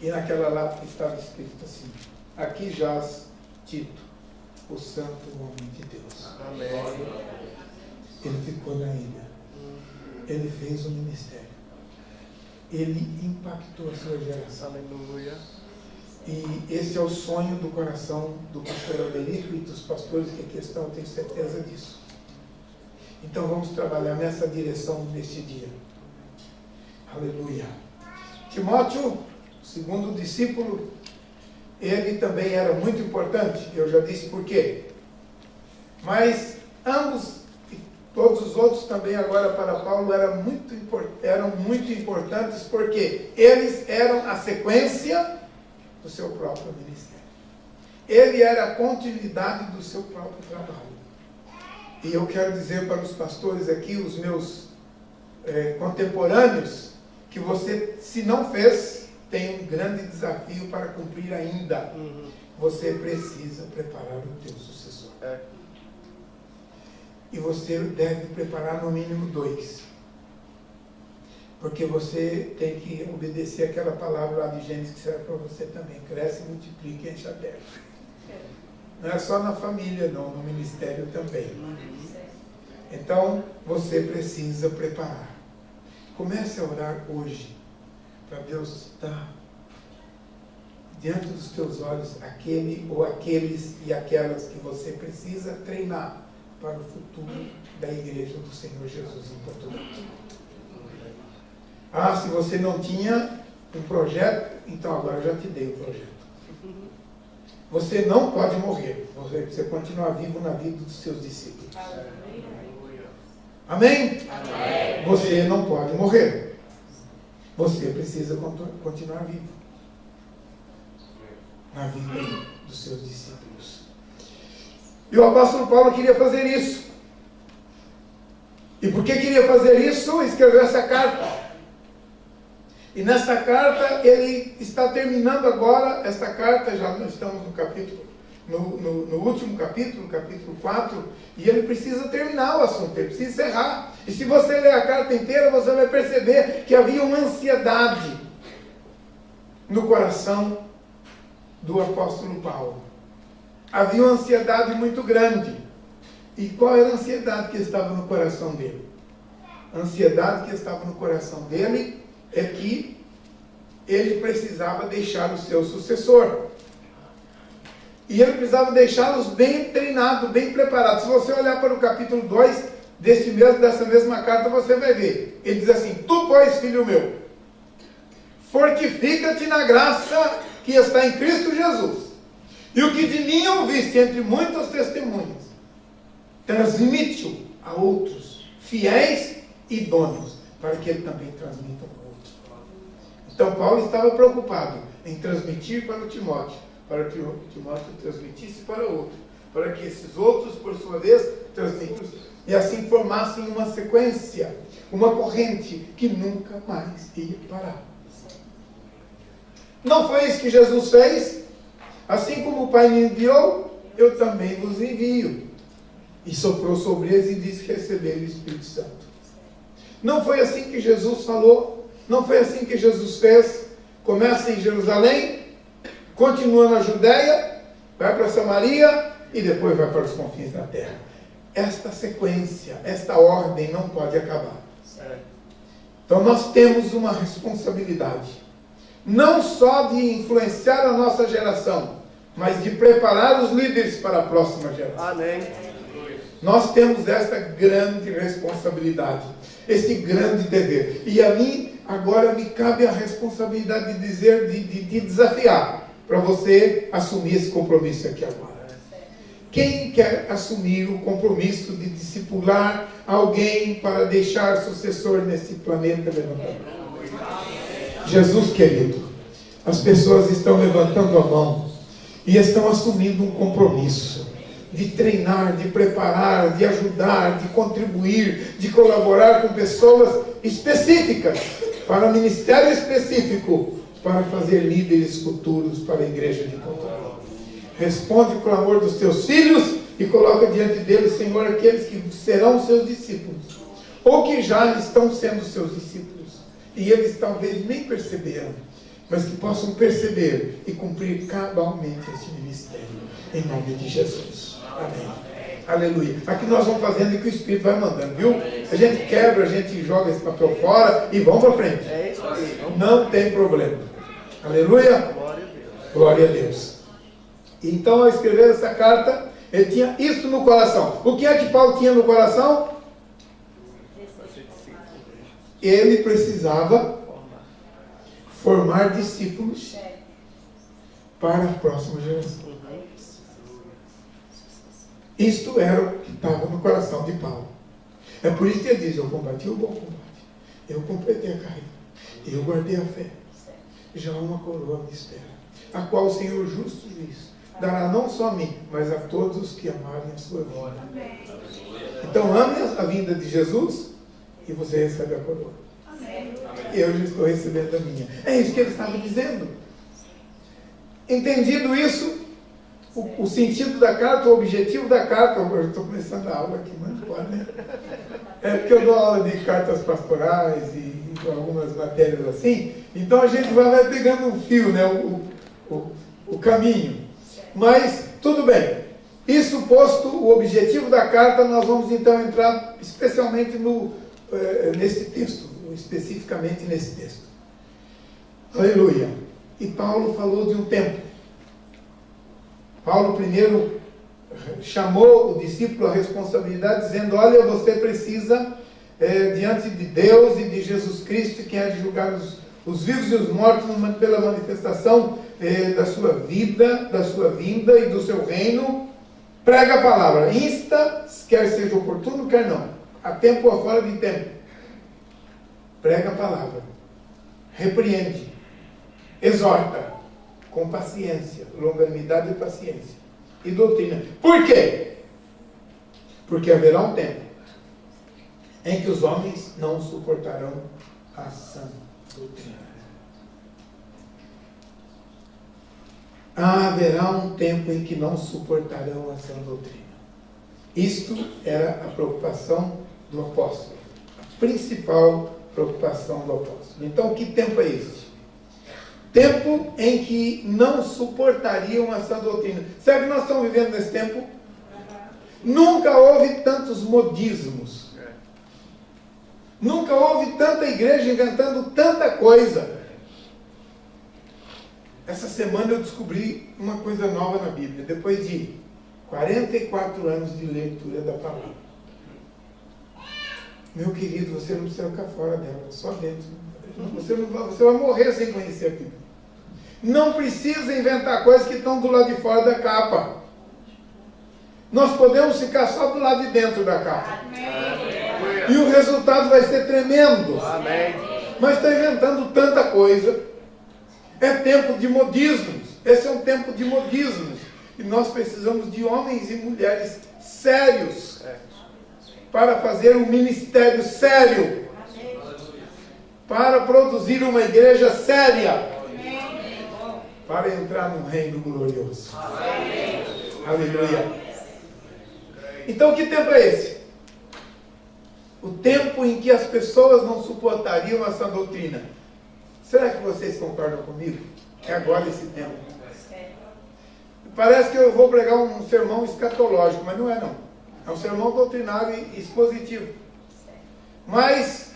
E naquela lápide estava escrito assim: aqui jaz Tito, o santo homem de Deus. Amém. Ele ficou na ilha. Ele fez o ministério. Ele impactou a sua geração. Aleluia. E esse é o sonho do coração do pastor Alberico e dos pastores que aqui estão, eu tenho certeza disso. Então vamos trabalhar nessa direção neste dia. Aleluia. Timóteo, segundo discípulo, ele também era muito importante. Eu já disse por quê. Mas ambos, todos os outros também agora para Paulo eram muito importantes, porque eles eram a sequência do seu próprio ministério. Ele era a continuidade do seu próprio trabalho. E eu quero dizer para os pastores aqui, os meus contemporâneos, que você, se não fez, tem um grande desafio para cumprir ainda. Você precisa preparar o teu sucessor. E você deve preparar no mínimo 2. Porque você tem que obedecer aquela palavra lá de Gênesis que serve para você também. Cresce, multiplica e enche a terra. Não é só na família, não, no ministério também. Então, você precisa preparar. Comece a orar hoje, para Deus dar diante dos teus olhos aquele ou aqueles e aquelas que você precisa treinar para o futuro da igreja do Senhor Jesus em Portugal. Se você não tinha um projeto, então agora eu já te dei o projeto. Você não pode morrer. Você precisa continuar vivo na vida dos seus discípulos. Amém? Amém? Você não pode morrer. Você precisa continuar vivo na vida dos seus discípulos. E o apóstolo Paulo queria fazer isso. E por que queria fazer isso? Escreveu essa carta. E nesta carta, ele está terminando agora, esta carta, já estamos no capítulo, no último capítulo, capítulo 4, e ele precisa terminar o assunto, ele precisa encerrar. E se você ler a carta inteira, você vai perceber que havia uma ansiedade no coração do apóstolo Paulo. Havia uma ansiedade muito grande. E qual era a ansiedade que estava no coração dele? A ansiedade que estava no coração dele é que ele precisava deixar o seu sucessor. E ele precisava deixá-los bem treinados, bem preparados. Se você olhar para o capítulo 2 dessa mesma carta, você vai ver. Ele diz assim: tu, pois, filho meu, fortifica-te na graça que está em Cristo Jesus. E o que de mim ouviste entre muitas testemunhas, transmite-o a outros, fiéis e idôneos, para que ele também transmita a outros. Então Paulo estava preocupado em transmitir para o Timóteo, para que o Timóteo transmitisse para outro, para que esses outros, por sua vez, transmitissem, e assim formassem uma sequência, uma corrente que nunca mais ia parar. Não foi isso que Jesus fez? Assim como o Pai me enviou, eu também vos envio. E soprou sobre eles e disse: receber o Espírito Santo. Não foi assim que Jesus falou? Não foi assim que Jesus fez? Começa em Jerusalém, continua na Judéia, vai para Samaria e depois vai para os confins da terra. Esta sequência, esta ordem não pode acabar. Então nós temos uma responsabilidade, não só de influenciar a nossa geração, mas de preparar os líderes para a próxima geração. Amém. Nós temos esta grande responsabilidade, esse grande dever. E a mim, agora, me cabe a responsabilidade de dizer, de desafiar, para você assumir esse compromisso aqui agora. Quem quer assumir o compromisso de discipular alguém para deixar sucessor nesse planeta levantando? Jesus querido, as pessoas estão levantando a mão e estão assumindo um compromisso de treinar, de preparar, de ajudar, de contribuir, de colaborar com pessoas específicas, para um ministério específico, para fazer líderes futuros para a igreja de Portugal. Responde o clamor dos teus filhos e coloca diante deles, Senhor, aqueles que serão seus discípulos, ou que já estão sendo seus discípulos, e eles talvez nem perceberam, mas que possam perceber e cumprir cabalmente esse ministério, em nome de Jesus. Amém. Aleluia. Aqui nós vamos fazendo o que o Espírito vai mandando, viu? A gente quebra, a gente joga esse papel fora e vamos para frente. É isso aí. Não tem problema. Aleluia. Glória a Deus. Então, ao escrever essa carta, ele tinha isso no coração. O que é que Paulo tinha no coração? Ele precisava formar discípulos para a próxima geração. Isto era o que estava no coração de Paulo. É por isso que ele diz: eu combati o bom combate, eu completei a carreira, eu guardei a fé, já uma coroa me espera. a qual o Senhor justo juiz dará não só a mim, mas a todos os que amarem a sua vinda. Então ame a vinda de Jesus e você recebe a coroa. Eu já estou recebendo a minha. É isso que ele estava dizendo. Entendido isso, o sentido da carta, o objetivo da carta, eu estou começando a aula aqui, mas pode, né? É porque eu dou aula de cartas pastorais e algumas matérias assim, então a gente vai pegando um fio, né? O caminho. Mas, tudo bem. Isso posto, o objetivo da carta, nós vamos então entrar especialmente nesse texto, especificamente nesse texto. Aleluia. E Paulo falou de um tempo. Paulo primeiro chamou o discípulo à responsabilidade, dizendo: olha, você precisa, diante de Deus e de Jesus Cristo, que há de julgar os vivos e os mortos pela manifestação da sua vida, da sua vinda e do seu reino, prega a palavra, insta, quer seja oportuno, quer não, a tempo ou fora de tempo, prega a palavra, repreende, exorta, com paciência, longanimidade e paciência, e doutrina. Por quê? Porque haverá um tempo em que os homens não suportarão a sã doutrina. Haverá um tempo em que não suportarão a sã doutrina. Isto era a preocupação do apóstolo, a principal preocupação do apóstolo. Então, que tempo é esse? Tempo em que não suportariam a sã doutrina. Será que nós estamos vivendo nesse tempo? Nunca houve tantos modismos. Nunca houve tanta igreja inventando tanta coisa. Essa semana eu descobri uma coisa nova na Bíblia, depois de 44 anos de leitura da palavra. Meu querido, você não precisa ficar fora dela, só dentro. Você vai morrer sem conhecer a Bíblia. Não precisa inventar coisas que estão do lado de fora da capa. Nós podemos ficar só do lado de dentro da capa. E o resultado vai ser tremendo. Mas está inventando tanta coisa. É tempo de modismos. Esse é um tempo de modismos. E nós precisamos de homens e mulheres sérios para fazer um ministério sério, para produzir uma igreja séria, para entrar no reino glorioso. Aleluia. Então, que tempo é esse? O tempo em que as pessoas não suportariam essa doutrina. Será que vocês concordam comigo? É agora esse tempo. Parece que eu vou pregar um sermão escatológico, mas não é não. É um sermão doutrinário e expositivo. Mas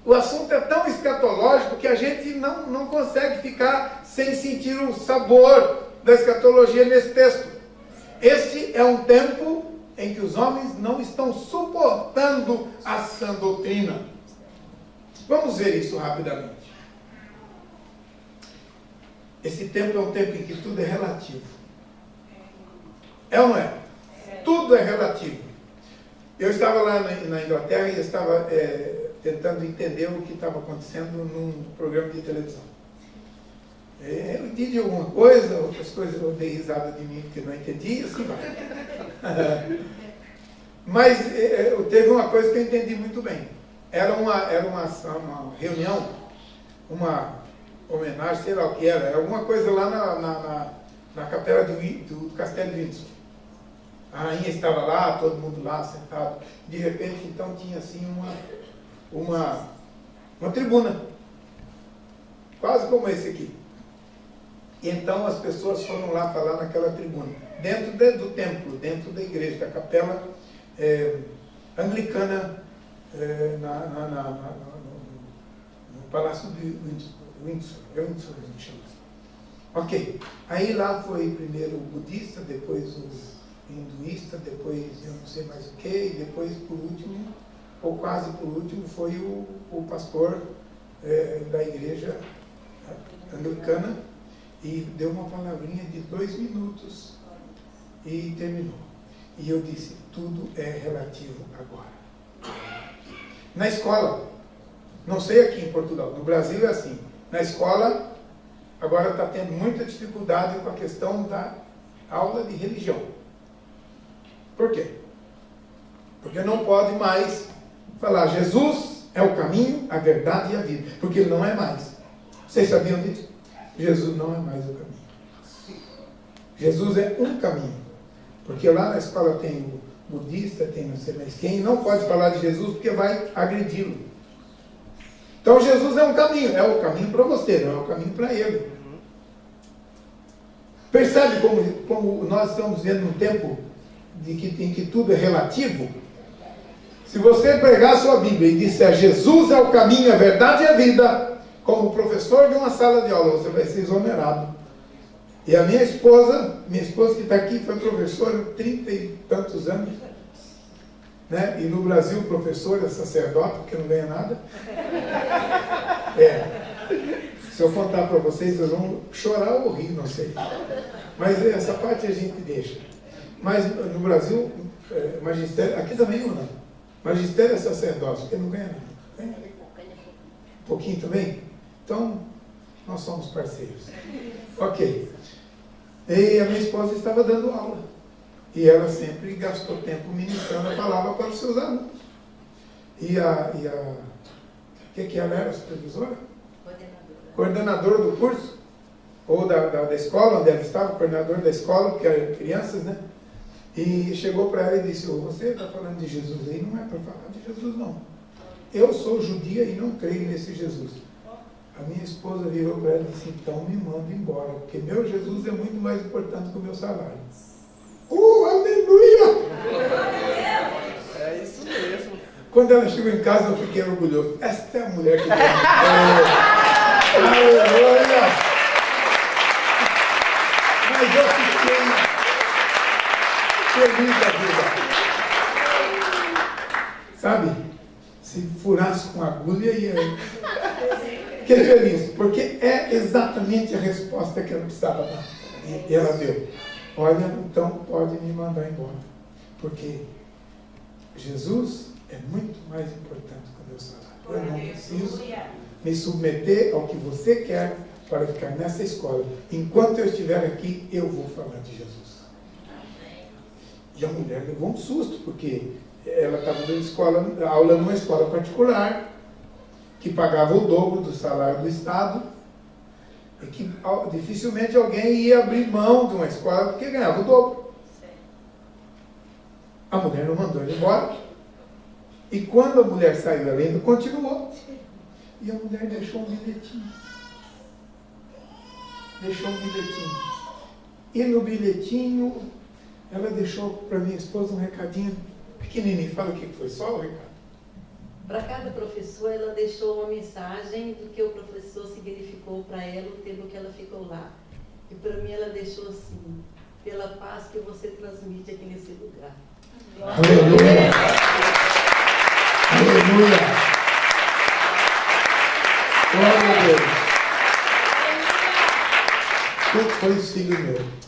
o assunto é tão escatológico que a gente não consegue ficar sem sentir o sabor da escatologia nesse texto. Este é um tempo em que os homens não estão suportando a sã doutrina. Vamos ver isso rapidamente. Esse tempo é um tempo em que tudo é relativo. É ou não é? Tudo é relativo. Eu estava lá na Inglaterra e estava tentando entender o que estava acontecendo num programa de televisão. Eu entendi alguma coisa, outras coisas eu dei risada de mim porque não entendi, assim vai. Mas teve uma coisa que eu entendi muito bem. Era uma reunião, uma homenagem, sei lá o que era alguma coisa lá na capela do Castelo de Windsor. A rainha estava lá, todo mundo lá sentado. De repente, então, tinha assim uma tribuna, quase como esse aqui. E então as pessoas foram lá falar naquela tribuna, dentro do templo, dentro da igreja, da capela anglicana, no Palácio de Windsor. É Windsor que a gente chama. Ok. Aí lá foi primeiro o budista, depois o hinduísta, depois eu não sei mais o que, e depois por último, ou quase por último, foi o pastor da igreja anglicana, e deu uma palavrinha de 2 minutos e terminou. E eu disse, tudo é relativo agora. Na escola, não sei aqui em Portugal, no Brasil é assim, na escola agora está tendo muita dificuldade com a questão da aula de religião. Por quê? Porque não pode mais falar Jesus é o caminho, a verdade e a vida. Porque ele não é mais. Vocês sabiam disso? Jesus não é mais o caminho. Jesus é um caminho. Porque lá na escola tem o budista, tem não sei mais quem, não pode falar de Jesus porque vai agredi-lo. Então Jesus é um caminho. É o caminho para você, não é o caminho para ele. Percebe como nós estamos vivendo um tempo em que tudo é relativo? Se você pregar a sua Bíblia e disser Jesus é o caminho, a verdade e a vida, como professor de uma sala de aula, você vai ser exonerado. E a minha esposa que está aqui, foi professora há 30 e tantos anos, né? E no Brasil professor é sacerdote, porque não ganha nada. Se eu contar para vocês, vocês vão chorar ou rir, não sei. Mas essa parte a gente deixa. Mas no Brasil, magistério, aqui também ou não? Magistério é sacerdócio, porque não ganha nada. Ganha um pouquinho também? Então, nós somos parceiros. Ok. E a minha esposa estava dando aula. E ela sempre gastou tempo ministrando a palavra para os seus alunos. O que ela era? Supervisora? Coordenadora do curso? Ou da escola, onde ela estava, coordenador da escola, porque eram crianças, né? E chegou para ela e disse: você está falando de Jesus aí, não é para falar de Jesus, não. Eu sou judia e não creio nesse Jesus. A minha esposa virou para ela e disse: então me manda embora, porque meu Jesus é muito mais importante que o meu salário. Aleluia! É isso mesmo. Quando ela chegou em casa, eu fiquei orgulhoso. Esta é a mulher que tem. Aleluia! Mas eu fiquei feliz da vida. Sabe? Se furasse com agulha, ia. Fiquei feliz, porque é exatamente a resposta que ela precisava dar. E ela deu. Olha, então pode me mandar embora. Porque Jesus é muito mais importante que o meu salário. Eu não preciso me submeter ao que você quer para ficar nessa escola. Enquanto eu estiver aqui, eu vou falar de Jesus. E a mulher levou um susto, porque ela estava dando aula numa escola particular, que pagava o dobro do salário do Estado, e que dificilmente alguém ia abrir mão de uma escola porque ganhava o dobro. A mulher não mandou ele embora. E quando a mulher saiu, ela ainda continuou. E a mulher deixou um bilhetinho. E no bilhetinho, ela deixou para minha esposa um recadinho pequenininho. Fala o que foi, só o recado. Para cada professor, ela deixou uma mensagem do que o professor significou para ela, o tempo que ela ficou lá. E para mim ela deixou assim: pela paz que você transmite aqui nesse lugar. Aleluia! Aleluia! Glória a Deus! Tu foi filho meu.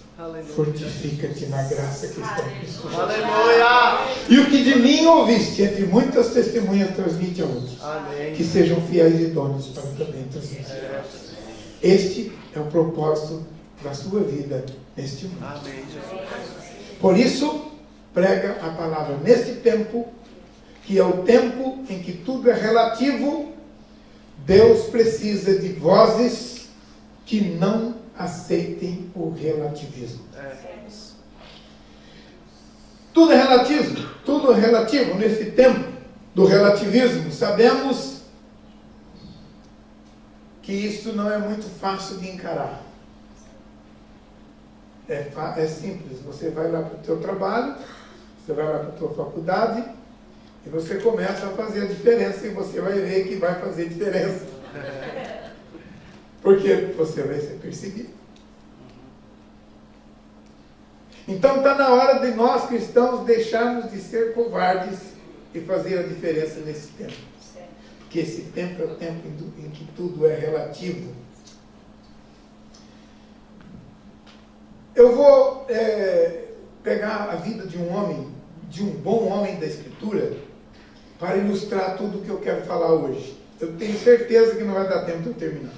Fortifica-te na graça que está em Cristo Jesus. Aleluia! E o que de mim ouviste, entre muitas testemunhas, transmite a outros. Amém. Que sejam fiéis e idôneos para também transmitir. Este é o propósito da sua vida neste mundo. Amém, Jesus. Por isso, prega a palavra neste tempo, que é o tempo em que tudo é relativo. Deus precisa de vozes que não aceitem o relativismo. Tudo é relativo nesse tempo do relativismo. Sabemos que isso não é muito fácil de encarar. É simples, você vai lá para o teu trabalho, você vai lá para a tua faculdade e você começa a fazer a diferença e você vai ver que vai fazer diferença. Porque você vai ser perseguido. Então está na hora de nós cristãos deixarmos de ser covardes e fazer a diferença nesse tempo. Porque esse tempo é o tempo em que tudo é relativo. Eu vou pegar a vida de um homem, de um bom homem da Escritura, para ilustrar tudo o que eu quero falar hoje. Eu tenho certeza que não vai dar tempo de eu terminar.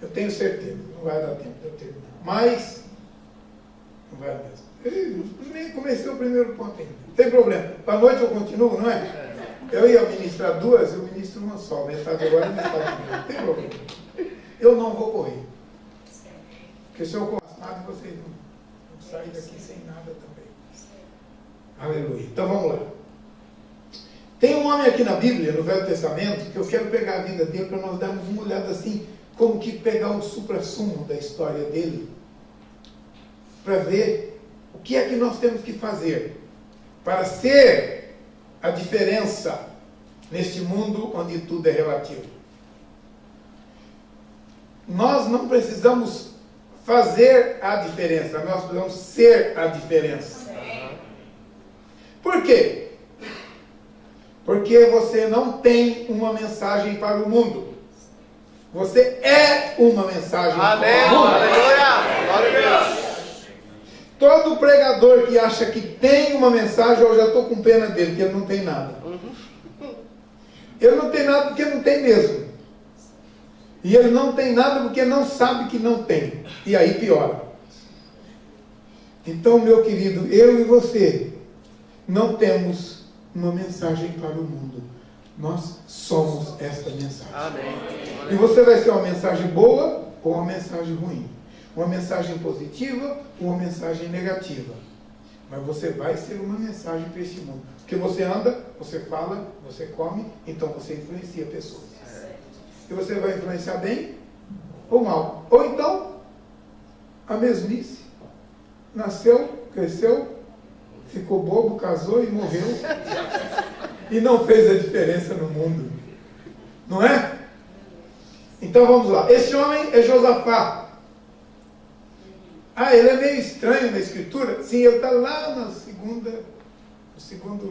Eu tenho certeza, não vai dar tempo de eu terminar. Mas, não vai mesmo. Eu nem comecei o primeiro ponto ainda. Não tem problema. Para a noite eu continuo, não é? Eu ia ministrar duas, eu ministro uma só. Metade agora e metade agora. Não tem problema. Eu não vou correr. Porque se eu correr, vocês não saem daqui sem nada também. Aleluia. Então vamos lá. Tem um homem aqui na Bíblia, no Velho Testamento, que eu quero pegar a vida dele para nós darmos uma olhada assim, como que pegar o suprassumo da história dele, para ver o que é que nós temos que fazer para ser a diferença neste mundo onde tudo é relativo. Nós não precisamos fazer a diferença, nós precisamos ser a diferença. Por quê? Porque você não tem uma mensagem para o mundo. Você é uma mensagem para o mundo. Aleluia! Glória a Deus! Todo pregador que acha que tem uma mensagem, eu já estou com pena dele, que ele não tem nada. Ele não tem nada porque não tem mesmo. E ele não tem nada porque não sabe que não tem. E aí piora. Então, meu querido, eu e você não temos uma mensagem para o mundo. Nós somos esta mensagem. Amém. E você vai ser uma mensagem boa ou uma mensagem ruim. Uma mensagem positiva ou uma mensagem negativa. Mas você vai ser uma mensagem para este mundo. Porque você anda, você fala, você come, então você influencia pessoas. E você vai influenciar bem ou mal. Ou então, a mesmice. Nasceu, cresceu, ficou bobo, casou e morreu. E não fez a diferença no mundo. Não é? Então vamos lá. Esse homem é Josafá. Ah, ele é meio estranho na escritura? Sim, ele está lá no segundo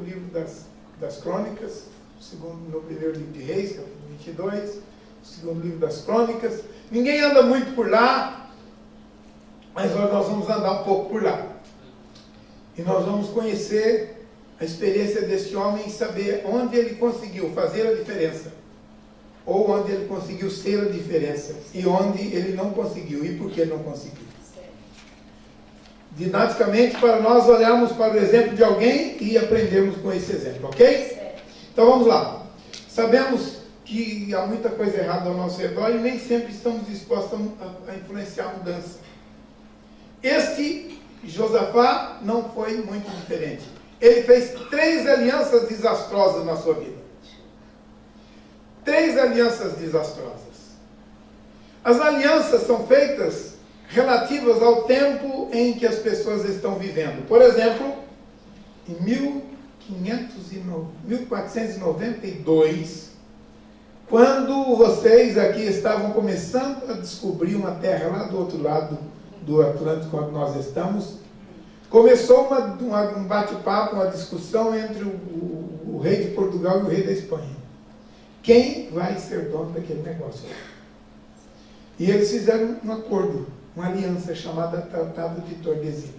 livro das crônicas, no primeiro livro de Reis, capítulo 22, o segundo livro das crônicas. Ninguém anda muito por lá, mas hoje nós vamos andar um pouco por lá. E nós vamos conhecer a experiência desse homem e saber onde ele conseguiu fazer a diferença. Ou onde ele conseguiu ser a diferença. E onde ele não conseguiu. E por que ele não conseguiu. Didaticamente, para nós olharmos para o exemplo de alguém e aprendermos com esse exemplo, ok? Então vamos lá. Sabemos que há muita coisa errada ao nosso redor e nem sempre estamos dispostos a influenciar a mudança. Este Josafá não foi muito diferente. Ele fez 3 alianças desastrosas na sua vida. 3 alianças desastrosas. As alianças são feitas relativas ao tempo em que as pessoas estão vivendo. Por exemplo, em 1492, quando vocês aqui estavam começando a descobrir uma terra lá do outro lado do Atlântico, onde nós estamos, começou um bate-papo, uma discussão entre o rei de Portugal e o rei da Espanha. Quem vai ser dono daquele negócio? E eles fizeram um acordo, uma aliança chamada Tratado de Tordesilhas,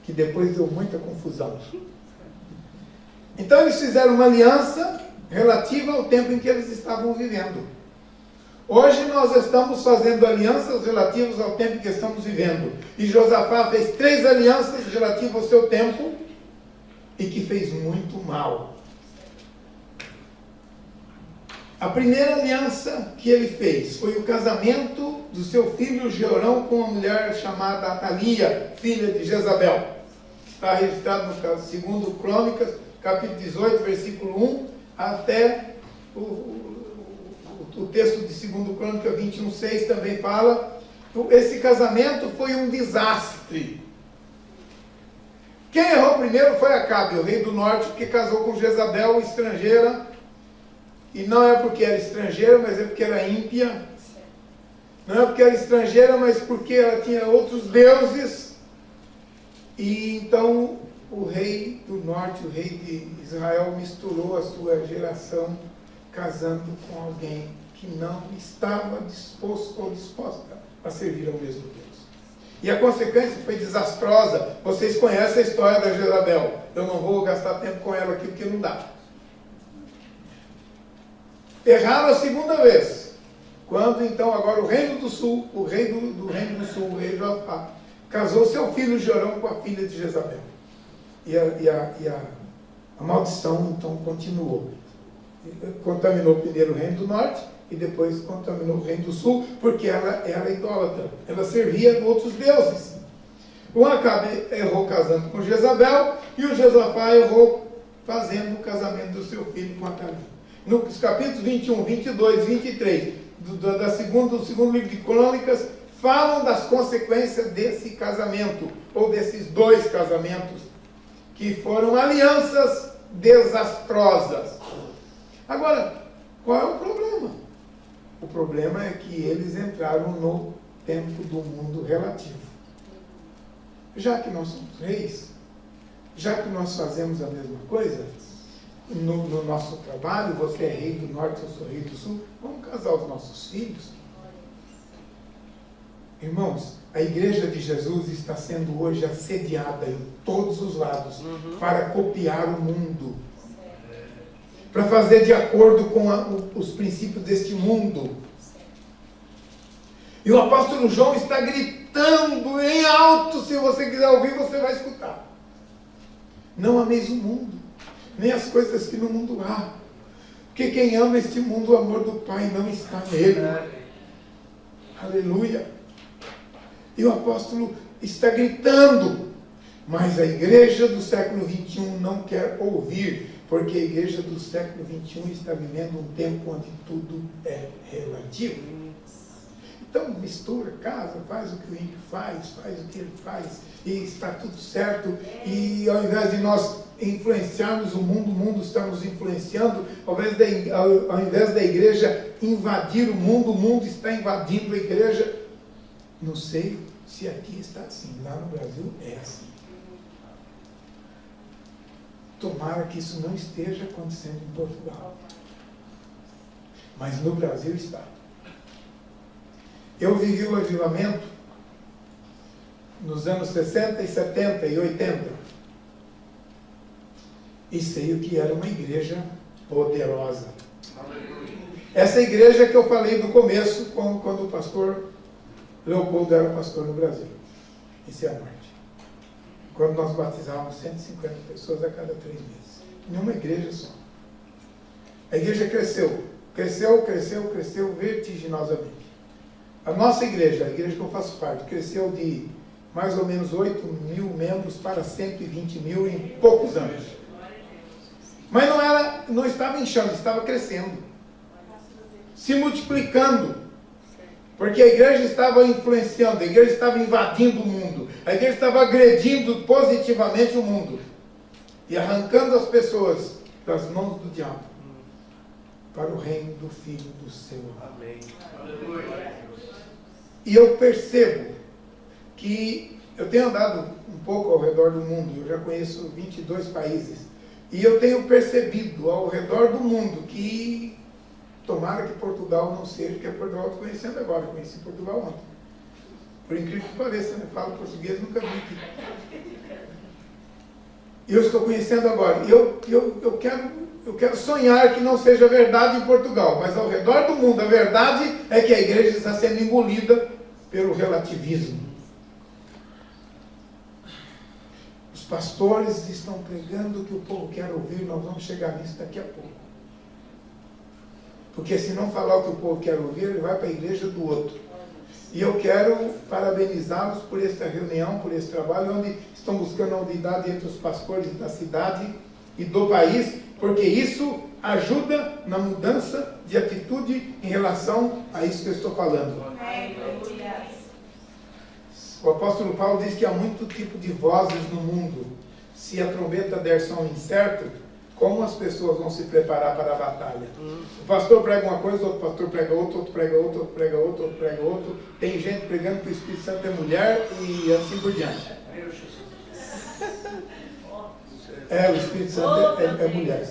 que depois deu muita confusão. Então eles fizeram uma aliança relativa ao tempo em que eles estavam vivendo. Hoje nós estamos fazendo alianças relativas ao tempo que estamos vivendo. E Josafá fez 3 alianças relativas ao seu tempo e que fez muito mal. A primeira aliança que ele fez foi o casamento do seu filho Jeorão com uma mulher chamada Atalia, filha de Jezabel. Está registrado no 2 Crônicas, capítulo 18, versículo 1, até o texto de 2 Crônicas 21:6 também fala. Esse casamento foi um desastre. Quem errou primeiro foi Acabe, o rei do norte, que casou com Jezabel, estrangeira. E não é porque era estrangeira, mas é porque era ímpia. Não é porque era estrangeira, mas porque ela tinha outros deuses. E então o rei do norte, o rei de Israel, misturou a sua geração casando com alguém que não estava disposto ou disposta a servir ao mesmo Deus. E a consequência foi desastrosa. Vocês conhecem a história da Jezabel. Eu não vou gastar tempo com ela aqui porque não dá. Erraram a segunda vez, Quando então agora o reino do sul, o rei do reino do sul, o rei Josafá, casou seu filho Jorão com a filha de Jezabel. E a maldição então continuou. Contaminou primeiro o reino do norte e depois contaminou o reino do sul, porque ela era idólatra. Ela servia outros deuses. O Acabe errou casando com Jezabel e o Josafá errou fazendo o casamento do seu filho com Acabe. Nos capítulos 21, 22, 23 do segundo livro de Crônicas, falam das consequências desse casamento, ou desses dois casamentos, que foram alianças desastrosas. Agora, qual é o problema? O problema é que eles entraram no tempo do mundo relativo. Já que nós somos reis, já que nós fazemos a mesma coisa, no nosso trabalho, você é rei do norte, eu sou rei do sul, vamos casar os nossos filhos. Irmãos, a igreja de Jesus está sendo hoje assediada em todos os lados para copiar o mundo, para fazer de acordo com os princípios deste mundo. E o apóstolo João está gritando em alto, se você quiser ouvir, você vai escutar. Não ameis o mundo, nem as coisas que no mundo há. Porque quem ama este mundo, o amor do Pai não está nele. Aleluia. E o apóstolo está gritando, mas a igreja do século XXI não quer ouvir, porque a igreja do século XXI está vivendo um tempo onde tudo é relativo. Então mistura, casa, faz o que o ímpio faz o que ele faz, e está tudo certo. E ao invés de nós influenciarmos o mundo está nos influenciando. Ao invés da igreja invadir o mundo está invadindo a igreja. Não sei se aqui está assim, lá no Brasil é assim. Tomara que isso não esteja acontecendo em Portugal. Mas no Brasil está. Eu vivi o avivamento nos anos 60, 70 e 80. E sei o que era uma igreja poderosa. Essa igreja que eu falei no começo, quando o pastor Leopoldo era pastor no Brasil, em Cianorte. Quando nós batizávamos 150 pessoas a cada 3 meses. Em uma igreja só. A igreja cresceu vertiginosamente. A nossa igreja, a igreja que eu faço parte, cresceu de mais ou menos 8 mil membros para 120 mil em poucos anos. Mas não estava inchando, estava crescendo. Se multiplicando. Porque a igreja estava influenciando, a igreja estava invadindo o mundo, a igreja estava agredindo positivamente o mundo e arrancando as pessoas das mãos do diabo para o reino do Filho do seu amor. E eu percebo que eu tenho andado um pouco ao redor do mundo, eu já conheço 22 países, e eu tenho percebido ao redor do mundo que tomara que Portugal não seja, que é Portugal eu estou conhecendo agora, eu conheci Portugal ontem. Por incrível que pareça, eu falo português, nunca vi aqui. E eu estou conhecendo agora. E eu quero sonhar que não seja verdade em Portugal, mas ao redor do mundo a verdade é que a igreja está sendo engolida pelo relativismo. Os pastores estão pregando o que o povo quer ouvir, nós vamos chegar nisso daqui a pouco. Porque se não falar o que o povo quer ouvir, ele vai para a igreja do outro. E eu quero parabenizá-los por esta reunião, por esse trabalho, onde estão buscando a unidade entre os pastores da cidade e do país, porque isso ajuda na mudança de atitude em relação a isso que eu estou falando. O apóstolo Paulo diz que há muito tipo de vozes no mundo. Se a trombeta der som incerto, como as pessoas vão se preparar para a batalha? O pastor prega uma coisa, outro pastor prega outra, outro prega outra, outro prega outra, outro prega outra. Tem gente pregando que o Espírito Santo é mulher e assim por diante. O Espírito Santo é mulher.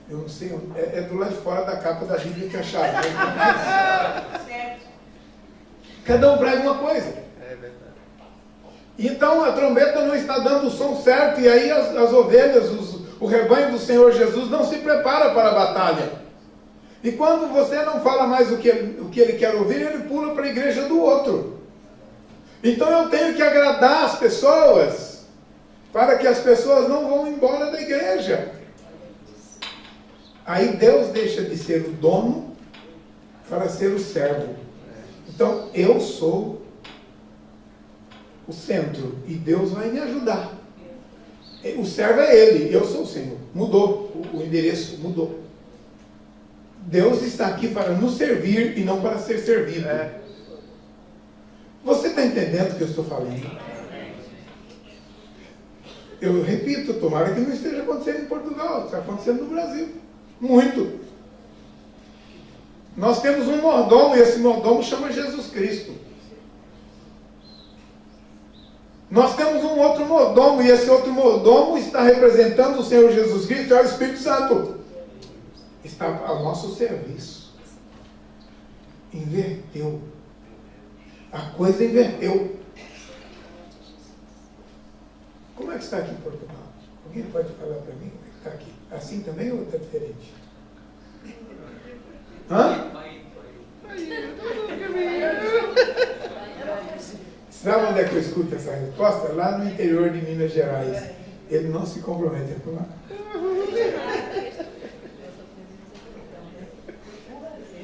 Eu não sei, é do lado de fora da capa da Bíblia que acharam. Cada um prega uma coisa. Então a trombeta não está dando o som certo, e aí as ovelhas, o rebanho do Senhor Jesus não se prepara para a batalha. E quando você não fala mais o que ele quer ouvir, ele pula para a igreja do outro. Então eu tenho que agradar as pessoas, para que as pessoas não vão embora da igreja. Aí Deus deixa de ser o dono para ser o servo. Então eu sou o centro e Deus vai me ajudar. O servo é Ele, eu sou o Senhor. Mudou, o endereço mudou. Deus está aqui para nos servir e não para ser servido. Você está entendendo o que eu estou falando? Eu repito, tomara que não esteja acontecendo em Portugal, está acontecendo no Brasil. Muito. Nós temos um mordomo e esse mordomo chama Jesus Cristo. Nós temos um outro mordomo e esse outro mordomo está representando o Senhor Jesus Cristo, é o Espírito Santo. Está ao nosso serviço. Inverteu. A coisa inverteu. Como é que está aqui em Portugal? Alguém pode falar para mim como é que está aqui? Assim também ou está diferente? Hã? Sabe onde é que eu escuto essa resposta? Lá no interior de Minas Gerais. Ele não se compromete a falar.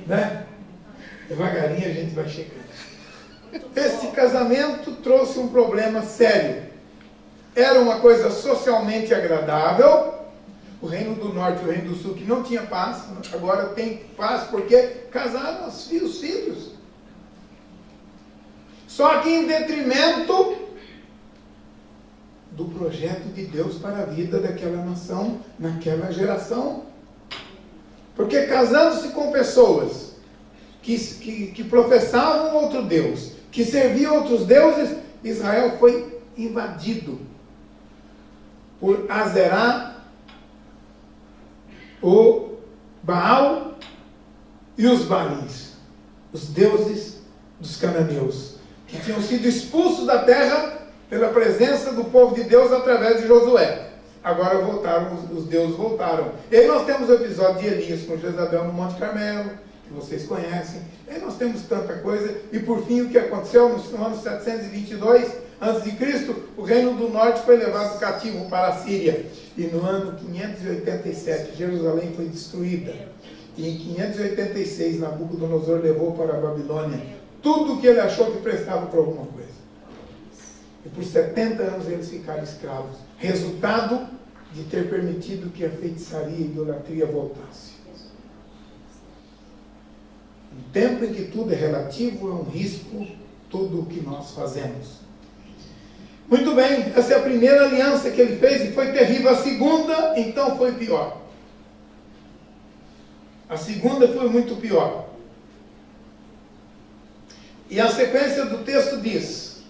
Né? Devagarinho a gente vai chegando. Esse casamento trouxe um problema sério. Era uma coisa socialmente agradável. O Reino do Norte e o Reino do Sul, que não tinha paz, agora tem paz porque casaram os filhos. Só que em detrimento do projeto de Deus para a vida daquela nação, naquela geração. Porque casando-se com pessoas que professavam outro Deus, que serviam outros deuses, Israel foi invadido por Azerá, o Baal e os Balins, os deuses dos cananeus, que tinham sido expulsos da terra pela presença do povo de Deus através de Josué. Agora voltaram, os deuses voltaram. E aí nós temos o episódio de Elias com Jezabel no Monte Carmelo, que vocês conhecem. E aí nós temos tanta coisa. E por fim, o que aconteceu no ano 722 a.C., o Reino do Norte foi levado cativo para a Síria. E no ano 587, Jerusalém foi destruída. E em 586, Nabucodonosor levou para a Babilônia tudo o que ele achou que prestava para alguma coisa. E por 70 anos eles ficaram escravos. Resultado de ter permitido que a feitiçaria e a idolatria voltasse. Um tempo em que tudo é relativo, é um risco tudo o que nós fazemos. Muito bem, essa é a primeira aliança que ele fez e foi terrível. A segunda, então, foi pior. A segunda foi muito pior. E a sequência do texto diz: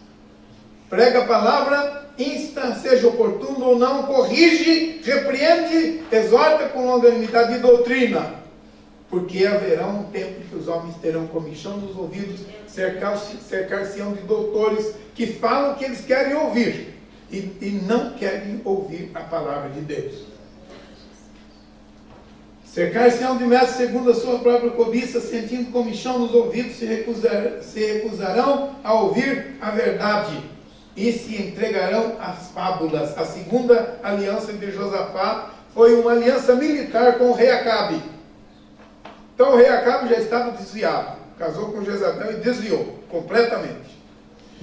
prega a palavra, insta, seja oportuno ou não, corrige, repreende, exorta com longanimidade e doutrina. Porque haverá um tempo que os homens terão comichão nos ouvidos, cercar-se-ão de doutores que falam o que eles querem ouvir e não querem ouvir a palavra de Deus. Cercar-se-ão de mestres segundo a sua própria cobiça, sentindo comichão nos ouvidos, se recusarão a ouvir a verdade e se entregarão às fábulas. A segunda aliança de Josafá foi uma aliança militar com o rei Acabe. Então o rei Acabe já estava desviado, casou com Jezabel e desviou completamente.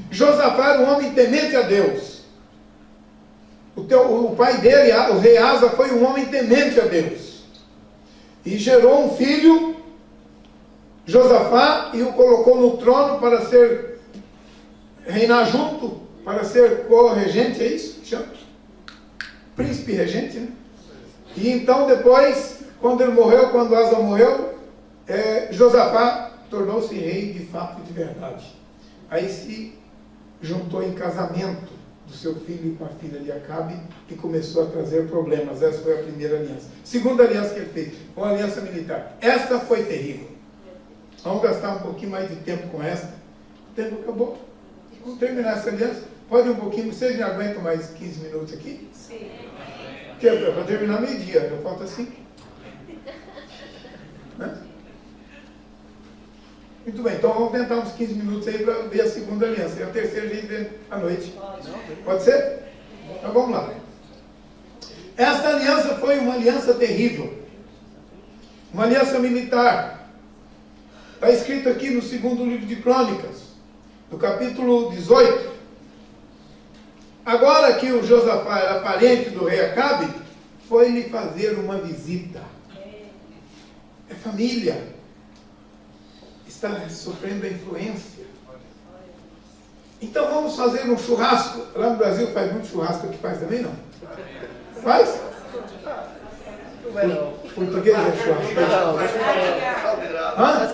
Josafá era um homem temente a Deus. O pai dele, o rei Asa, foi um homem temente a Deus. E gerou um filho, Josafá, e o colocou no trono para reinar junto, para ser co-regente, é isso que chama? Príncipe regente, né? E então depois, quando ele morreu, quando Asa morreu, Josafá tornou-se rei de fato e de verdade. Aí se juntou em casamento do seu filho com a filha de Acabe e começou a trazer problemas. Essa foi a primeira aliança. Segunda aliança que ele fez, uma aliança militar. Essa foi terrível. Vamos gastar um pouquinho mais de tempo com essa. O tempo acabou. Vamos terminar essa aliança. Pode um pouquinho, vocês me aguentam mais 15 minutos aqui? Sim. Para terminar meio-dia, já falta 5. Né? Muito bem, então vamos tentar uns 15 minutos aí para ver a segunda aliança. E a terceira a gente vê à noite. Pode ser? Então vamos lá. Esta aliança foi uma aliança terrível. Uma aliança militar. Está escrito aqui no segundo livro de Crônicas, no capítulo 18. Agora que o Josafá era parente do rei Acabe, foi lhe fazer uma visita. É família. Está sofrendo a influência. Então vamos fazer um churrasco. Lá no Brasil faz muito churrasco, aqui faz também não? Faz? Português é churrasco. Hã?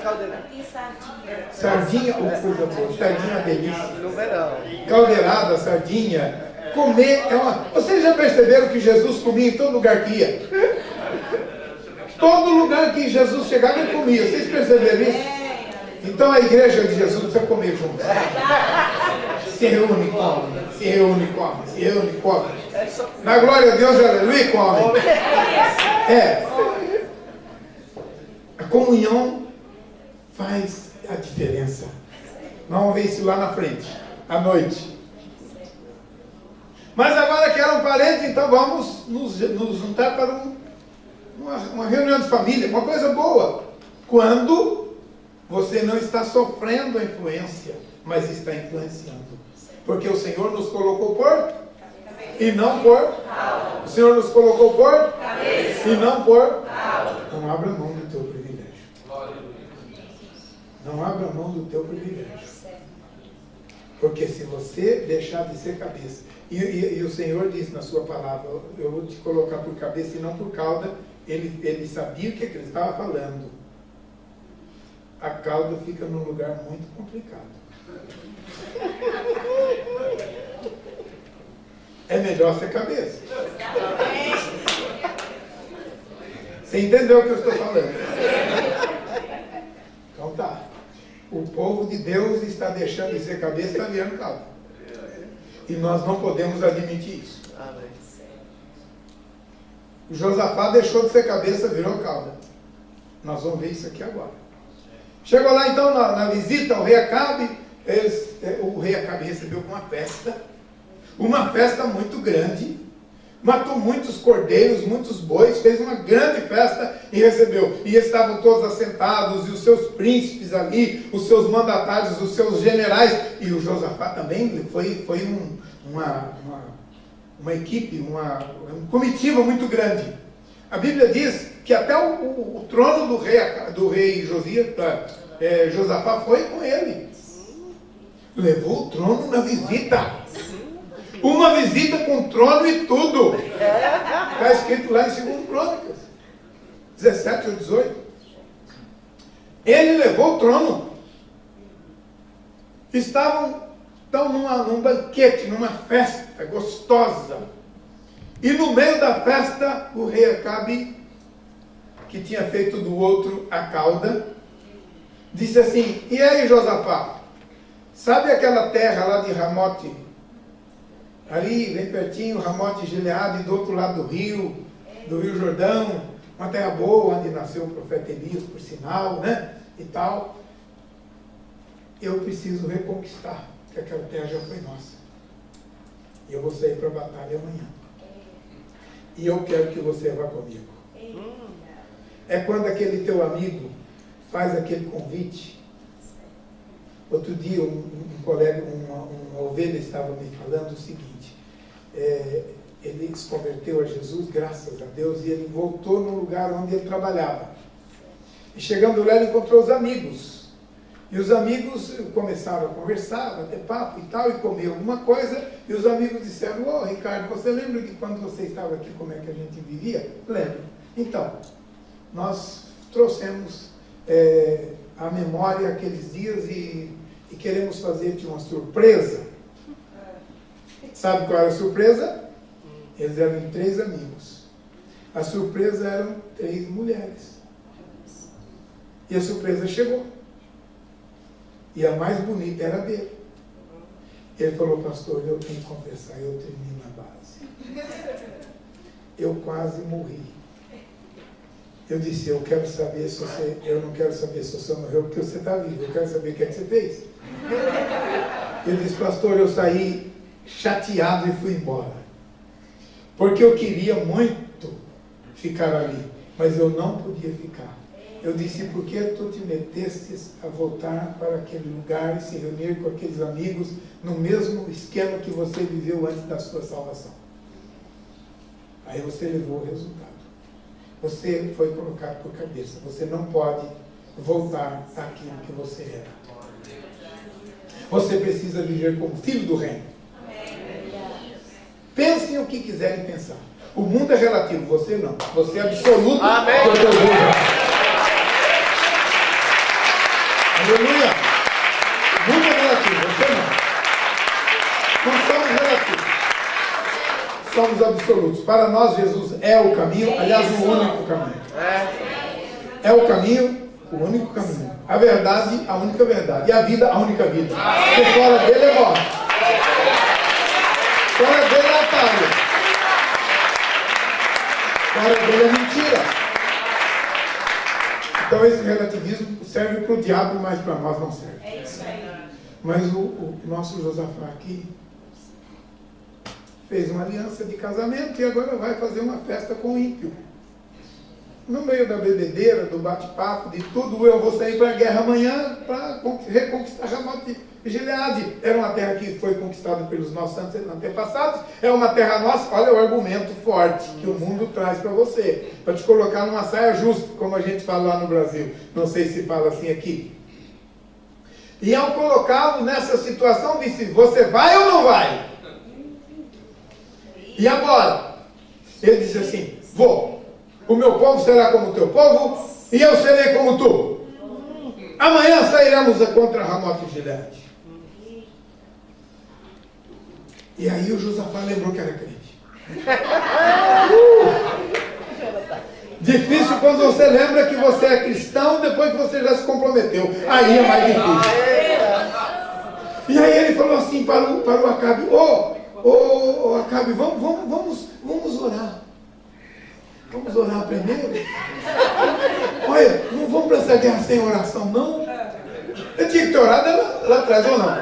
Sardinha, ou coisa boa. Sardinha é uma delícia. Caldeirada, sardinha. Comer é uma... Vocês já perceberam que Jesus comia em todo lugar que ia? Todo lugar que Jesus chegava, ele comia. Vocês perceberam isso? Então a igreja de Jesus precisa comer junto. Se reúne, come. Se reúne, come. Se reúne, come. Na glória a Deus, aleluia, come. A comunhão faz a diferença. Vamos ver isso lá na frente, à noite. Mas agora que eram parentes, então vamos nos juntar para uma reunião de família, uma coisa boa. Quando você não está sofrendo a influência, mas está influenciando. Porque o Senhor nos colocou por e não por. O Senhor nos colocou por e não por. Não abra mão do teu privilégio. Não abra mão do teu privilégio. Porque se você deixar de ser cabeça, e o Senhor disse na sua palavra, eu vou te colocar por cabeça e não por cauda, ele sabia o que ele estava falando. A cauda fica num lugar muito complicado. É melhor ser cabeça. Você entendeu o que eu estou falando? Então tá. O povo de Deus está deixando de ser cabeça e está virando cauda. E nós não podemos admitir isso. O Josafá deixou de ser cabeça, virou cauda. Nós vamos ver isso aqui agora. Chegou lá então na visita ao rei Acabe. O rei Acabe recebeu uma festa muito grande, matou muitos cordeiros, muitos bois, fez uma grande festa e recebeu. E estavam todos assentados, e os seus príncipes ali, os seus mandatários, os seus generais, e o Josafá também foi uma equipe, uma comitiva muito grande. A Bíblia diz que até o trono do rei Josafá foi com ele. Levou o trono na visita. Uma visita com trono e tudo. Está escrito lá em 2 Crônicas 17 ou 18. Ele levou o trono. Estavam então num banquete, numa festa gostosa. E no meio da festa, o rei Acabe, que tinha feito do outro a cauda, disse assim: e aí, Josafá? Sabe aquela terra lá de Ramote? Ali, bem pertinho, Ramote e Gileade, do outro lado do Rio Jordão, uma terra boa, onde nasceu o profeta Elias, por sinal, né? E tal. Eu preciso reconquistar, porque aquela terra já foi nossa. E eu vou sair para a batalha amanhã. E eu quero que você vá comigo. É quando aquele teu amigo faz aquele convite. Outro dia, um colega, uma ovelha estava me falando o seguinte: ele se converteu a Jesus, graças a Deus, e ele voltou no lugar onde ele trabalhava. E chegando lá, ele encontrou os amigos. E os amigos começaram a conversar, bater papo e tal, e comer alguma coisa. E os amigos disseram: ô Ricardo, você lembra que quando você estava aqui, como é que a gente vivia? Lembro. Então, nós trouxemos à memória aqueles dias e queremos fazer-te uma surpresa. Sabe qual era a surpresa? Eles eram 3 amigos. A surpresa eram 3 mulheres. E a surpresa chegou. E a mais bonita era dele. Ele falou: pastor, eu tenho que confessar, eu termino a base. Eu quase morri. Eu disse, eu não quero saber se você morreu porque você está vivo, eu quero saber o que é que você fez. Ele disse, pastor, eu saí chateado e fui embora. Porque eu queria muito ficar ali, mas eu não podia ficar. Eu disse, por que tu te metestes a voltar para aquele lugar e se reunir com aqueles amigos no mesmo esquema que você viveu antes da sua salvação? Aí você levou o resultado. Você foi colocado por cabeça. Você não pode voltar àquilo que você era. Você precisa viver como filho do reino. Pensem o que quiserem pensar. O mundo é relativo, você não. Você é absoluto. Amém. Aleluia! O mundo é relativo, você não. Nós somos relativos. Somos absolutos. Para nós, Jesus é o caminho, aliás, o único caminho. É o caminho, o único caminho. A verdade, a única verdade. E a vida, a única vida. Porque fora dele é morte. Fora dele é atalho. Fora dele é mentira. Então esse relativismo serve para o diabo, mas para nós não serve. É isso aí. Mas o nosso Josafá aqui fez uma aliança de casamento e agora vai fazer uma festa com o ímpio. No meio da bebedeira, do bate-papo, de tudo, eu vou sair para a guerra amanhã para reconquistar Ramote e Gileade. Era uma terra que foi conquistada pelos nossos antepassados, é uma terra nossa. Olha o argumento forte que o mundo traz para você, para te colocar numa saia justa, como a gente fala lá no Brasil. Não sei se fala assim aqui. E ao colocá-lo nessa situação, disse, você vai ou não vai? E agora? Ele disse assim, vou. O meu povo será como o teu povo, e eu serei como tu. Amanhã sairemos contra Ramote e Gileade. E aí o Josafá lembrou que era crente. Difícil quando você lembra que você é cristão depois que você já se comprometeu. Aí é mais difícil. E aí ele falou assim para o Acabe, Acabe, vamos orar. Vamos orar primeiro? Olha, não vamos para essa guerra sem oração, não. Eu tinha que ter orado lá atrás, ou não?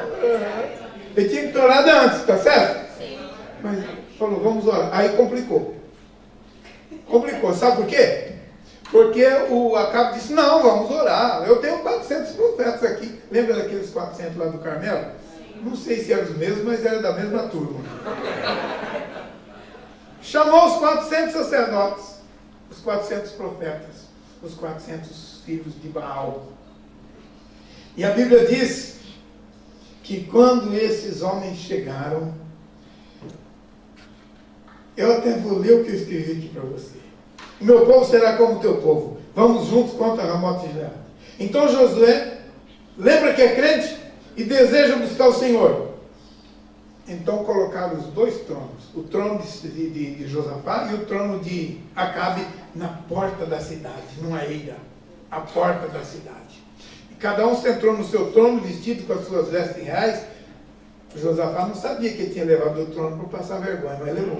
Eu tinha que ter orado antes, tá certo? Sim. Mas falou, vamos orar. Aí complicou. Sabe por quê? Porque o Acabe disse, não, vamos orar. Eu tenho 400 profetas aqui. Lembra daqueles 400 lá do Carmelo? Não sei se eram os mesmos, mas era da mesma turma. Chamou os 400 sacerdotes, os 400 profetas, os 400 filhos de Baal. E a Bíblia diz que quando esses homens chegaram, eu até vou ler o que eu escrevi aqui para você. O meu povo será como o teu povo. Vamos juntos contra Ramote e Gileade. Então Josué, lembra que é crente e deseja buscar o Senhor. Então colocaram os dois tronos, o trono de Josafá e o trono de Acabe na porta da cidade, numa eira, a porta da cidade. E cada um sentou no seu trono, vestido com as suas vestes reais. Josafá não sabia que ele tinha levado o trono para passar vergonha, mas levou.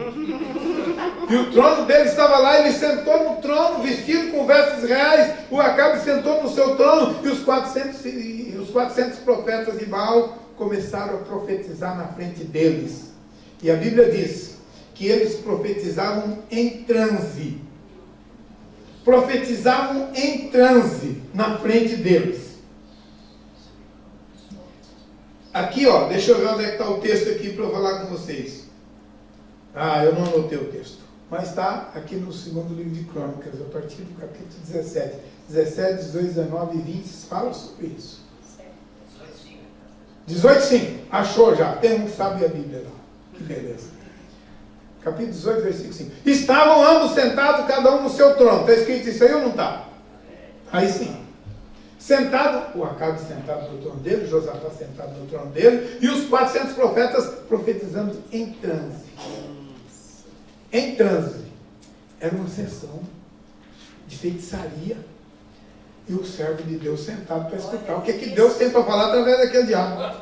E o trono dele estava lá, ele sentou no trono, vestido com vestes reais. O Acabe sentou no seu trono e os 400 profetas de Baal começaram a profetizar na frente deles. E a Bíblia diz que eles profetizavam em transe. Profetizavam em transe na frente deles. Aqui, deixa eu ver onde é que está o texto aqui para eu falar com vocês. Eu não anotei o texto. Mas está aqui no segundo livro de Crônicas, a partir do capítulo 17. 17, 18, 19 e 20 fala sobre isso. 18, sim. Achou já. Tem um que sabe a Bíblia lá. Que beleza. Capítulo 18, versículo 5. Estavam ambos sentados, cada um no seu trono. Está escrito isso aí ou não está? Aí sim. Sentado, o Acabe sentado no trono dele, Josafá sentado no trono dele, e os 400 profetas profetizando em transe. Em transe. Era uma sessão de feitiçaria. E o servo de Deus sentado para escutar o que Deus tem para falar através daquele diabo.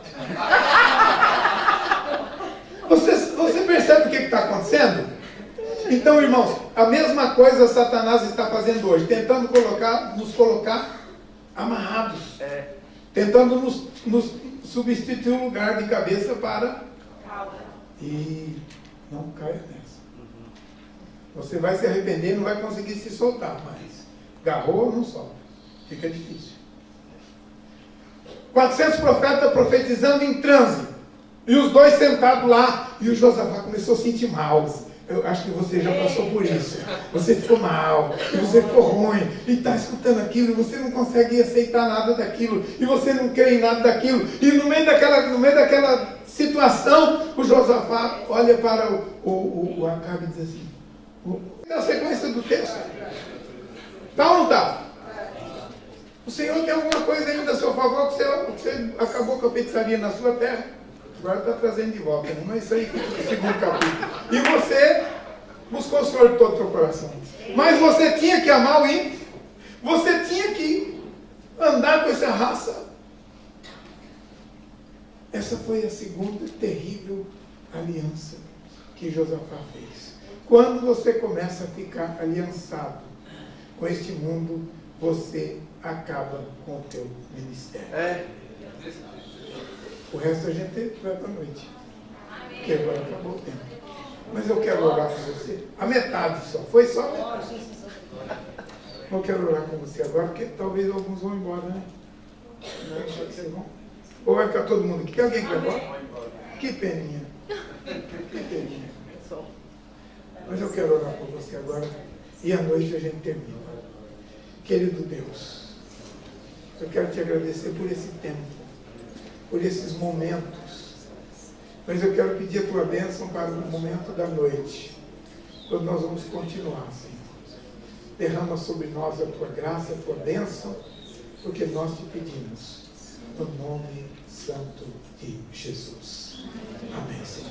Você percebe o que está acontecendo? Então, irmãos, a mesma coisa Satanás está fazendo hoje, tentando nos colocar amarrados, tentando nos substituir um lugar de cabeça para... E não caia nessa. Você vai se arrepender e não vai conseguir se soltar, mas agarrou, não solta. Fica difícil. 400 profetas profetizando em transe. E os dois sentados lá. E o Josafá começou a sentir mal. Eu acho que você já passou por isso. Você ficou mal, e você ficou ruim, e está escutando aquilo, e você não consegue aceitar nada daquilo, e você não crê em nada daquilo. E no meio daquela situação, o Josafá olha para o Acabe e diz assim, na sequência do texto, está ou não está? O Senhor tem alguma coisa ainda a seu favor, que você acabou com a feitiçaria na sua terra? Agora está trazendo de volta, né? Mas isso aí fica no segundo capítulo. E você buscou o Senhor de todo o teu coração. Mas você tinha que amar o ímpio. Você tinha que andar com essa raça. Essa foi a segunda terrível aliança que Josafá fez. Quando você começa a ficar aliançado com este mundo, você acaba com o teu ministério. O resto a gente vai para a noite. Porque agora acabou o tempo. Mas eu quero orar com você. A metade só. Foi só a metade. Eu quero orar com você agora, porque talvez alguns vão embora, né? Não pode ser bom. Ou vai ficar todo mundo aqui? Tem alguém que vai embora? Que peninha. Que peninha. Mas eu quero orar com você agora. E à noite a gente termina. Querido Deus, eu quero te agradecer por esse tempo, por esses momentos, mas eu quero pedir a tua bênção para o momento da noite, quando nós vamos continuar, Senhor. Derrama sobre nós a tua graça, a tua bênção, porque nós te pedimos, no nome santo de Jesus. Amém, Senhor.